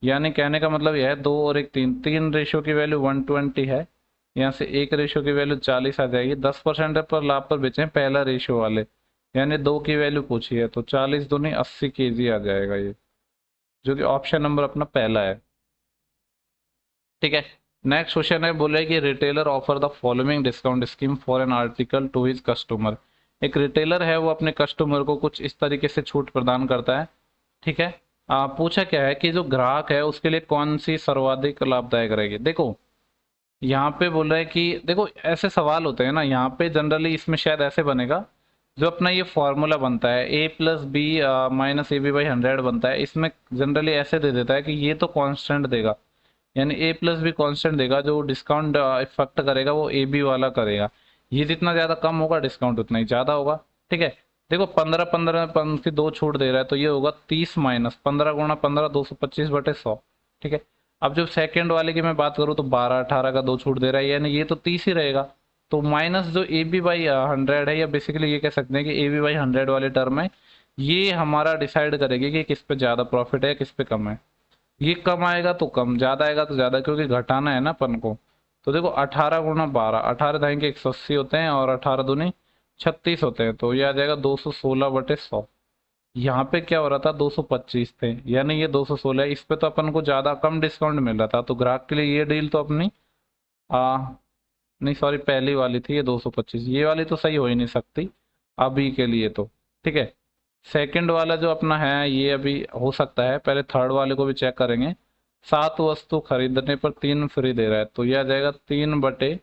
यानी कहने का मतलब यह है 2 और 1 3, 3 रेशियो की वैल्यू 120 है, यहाँ से 1 रेशियो की वैल्यू 40 आ जाएगी। 10% पर लाभ पर बेचें पहला रेशियो वाले, यानी 2 की वैल्यू पूछी है, तो 40 दूनी 80 केजी आ जाएगा ये, जो कि ऑप्शन नंबर अपना पहला है। ठीक है। नेक्स्ट क्वेश्चन है, बोले कि retailer offer the following discount scheme for an article to his customer. एक रिटेलर है, वो अपने कस्टमर को कुछ इस तरीके से छूट प्रदान करता है। ठीक है। पूछा क्या है कि जो ग्राहक है उसके लिए कौन सी सर्वाधिक लाभदायक रहेगी। देखो यहाँ पे बोल रहा है कि देखो ऐसे सवाल होते हैं ना, यहाँ पे जनरली इसमें शायद ऐसे बनेगा, जो अपना ये फॉर्मूला बनता है A plus B minus A B by 100 बनता है, इसमें जनरली ऐसे दे देता है कि ये तो कांस्टेंट देगा, यानी ए प्लस बी कांस्टेंट देगा, जो डिस्काउंट इफेक्ट करेगा वो ए बी वाला करेगा। ये जितना ज़्यादा कम होगा डिस्काउंट उतना ही ज़्यादा होगा। ठीक है। देखो 15 15 पंक्ति 2 छूट दे रहा है, तो ये होगा 30 माइनस 15 गुणा 15 225/100। ठीक है। अब जब सेकंड वाले की मैं बात करूँ तो 12 18 का 2 छूट दे रहा है, यानी ये तो 30 ही रहेगा। तो माइनस जो ए बी बाई 100 है, या बेसिकली ये कह सकते हैं कि ए बी बाई 100 वाले टर्म है, ये हमारा डिसाइड करेगी कि किस पे ज़्यादा प्रॉफिट है किस पे कम है। ये कम आएगा तो कम, ज्यादा आएगा तो ज्यादा, क्योंकि घटाना है ना अपन को। तो देखो 18 गुणा 12, 18 धाएंगे 180 होते हैं, और 18 दूनी 36 होते हैं, तो ये आ जाएगा 216/100। यहाँ पे क्या हो रहा था 225 थे, यानी ये 216 है। इस पे तो अपन को ज्यादा कम डिस्काउंट मिल रहा था, तो ग्राहक के लिए ये डील तो अपनी आ नहीं सॉरी, पहली वाली थी ये 225, ये वाली तो सही हो ही नहीं सकती अभी के लिए तो। ठीक है। सेकंड वाला जो अपना है ये अभी हो सकता है, पहले थर्ड वाले को भी चेक करेंगे। 7 वस्तु खरीदने पर 3 फ्री दे रहा है, तो यह आ जाएगा 3 बटे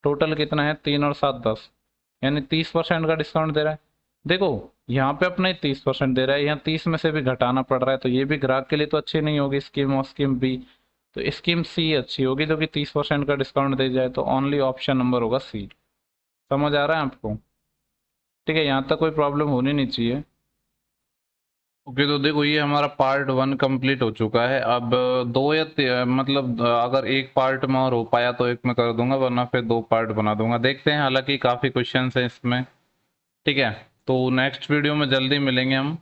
टोटल कितना है, 3 और 7 10, यानी 30% का डिस्काउंट दे रहा है। देखो यहाँ पे अपना 30% दे रहा है, यहाँ 30 में से भी घटाना पड़ रहा है, तो ये भी ग्राहक के लिए तो अच्छी नहीं होगी स्कीम, और स्कीम बी, तो स्कीम सी अच्छी होगी, जो कि 30% का डिस्काउंट दे जाए, तो ओनली ऑप्शन नंबर होगा सी। समझ आ रहा है आपको। ठीक है, यहाँ तक कोई प्रॉब्लम होनी नहीं चाहिए। ओके, तो देखो ये हमारा पार्ट 1 कंप्लीट हो चुका है। अब दो या मतलब अगर एक पार्ट में और हो पाया तो एक में कर दूंगा, वरना फिर 2 पार्ट बना दूंगा, देखते हैं। हालांकि काफ़ी क्वेश्चंस हैं इसमें। ठीक है। तो नेक्स्ट वीडियो में जल्दी मिलेंगे हम।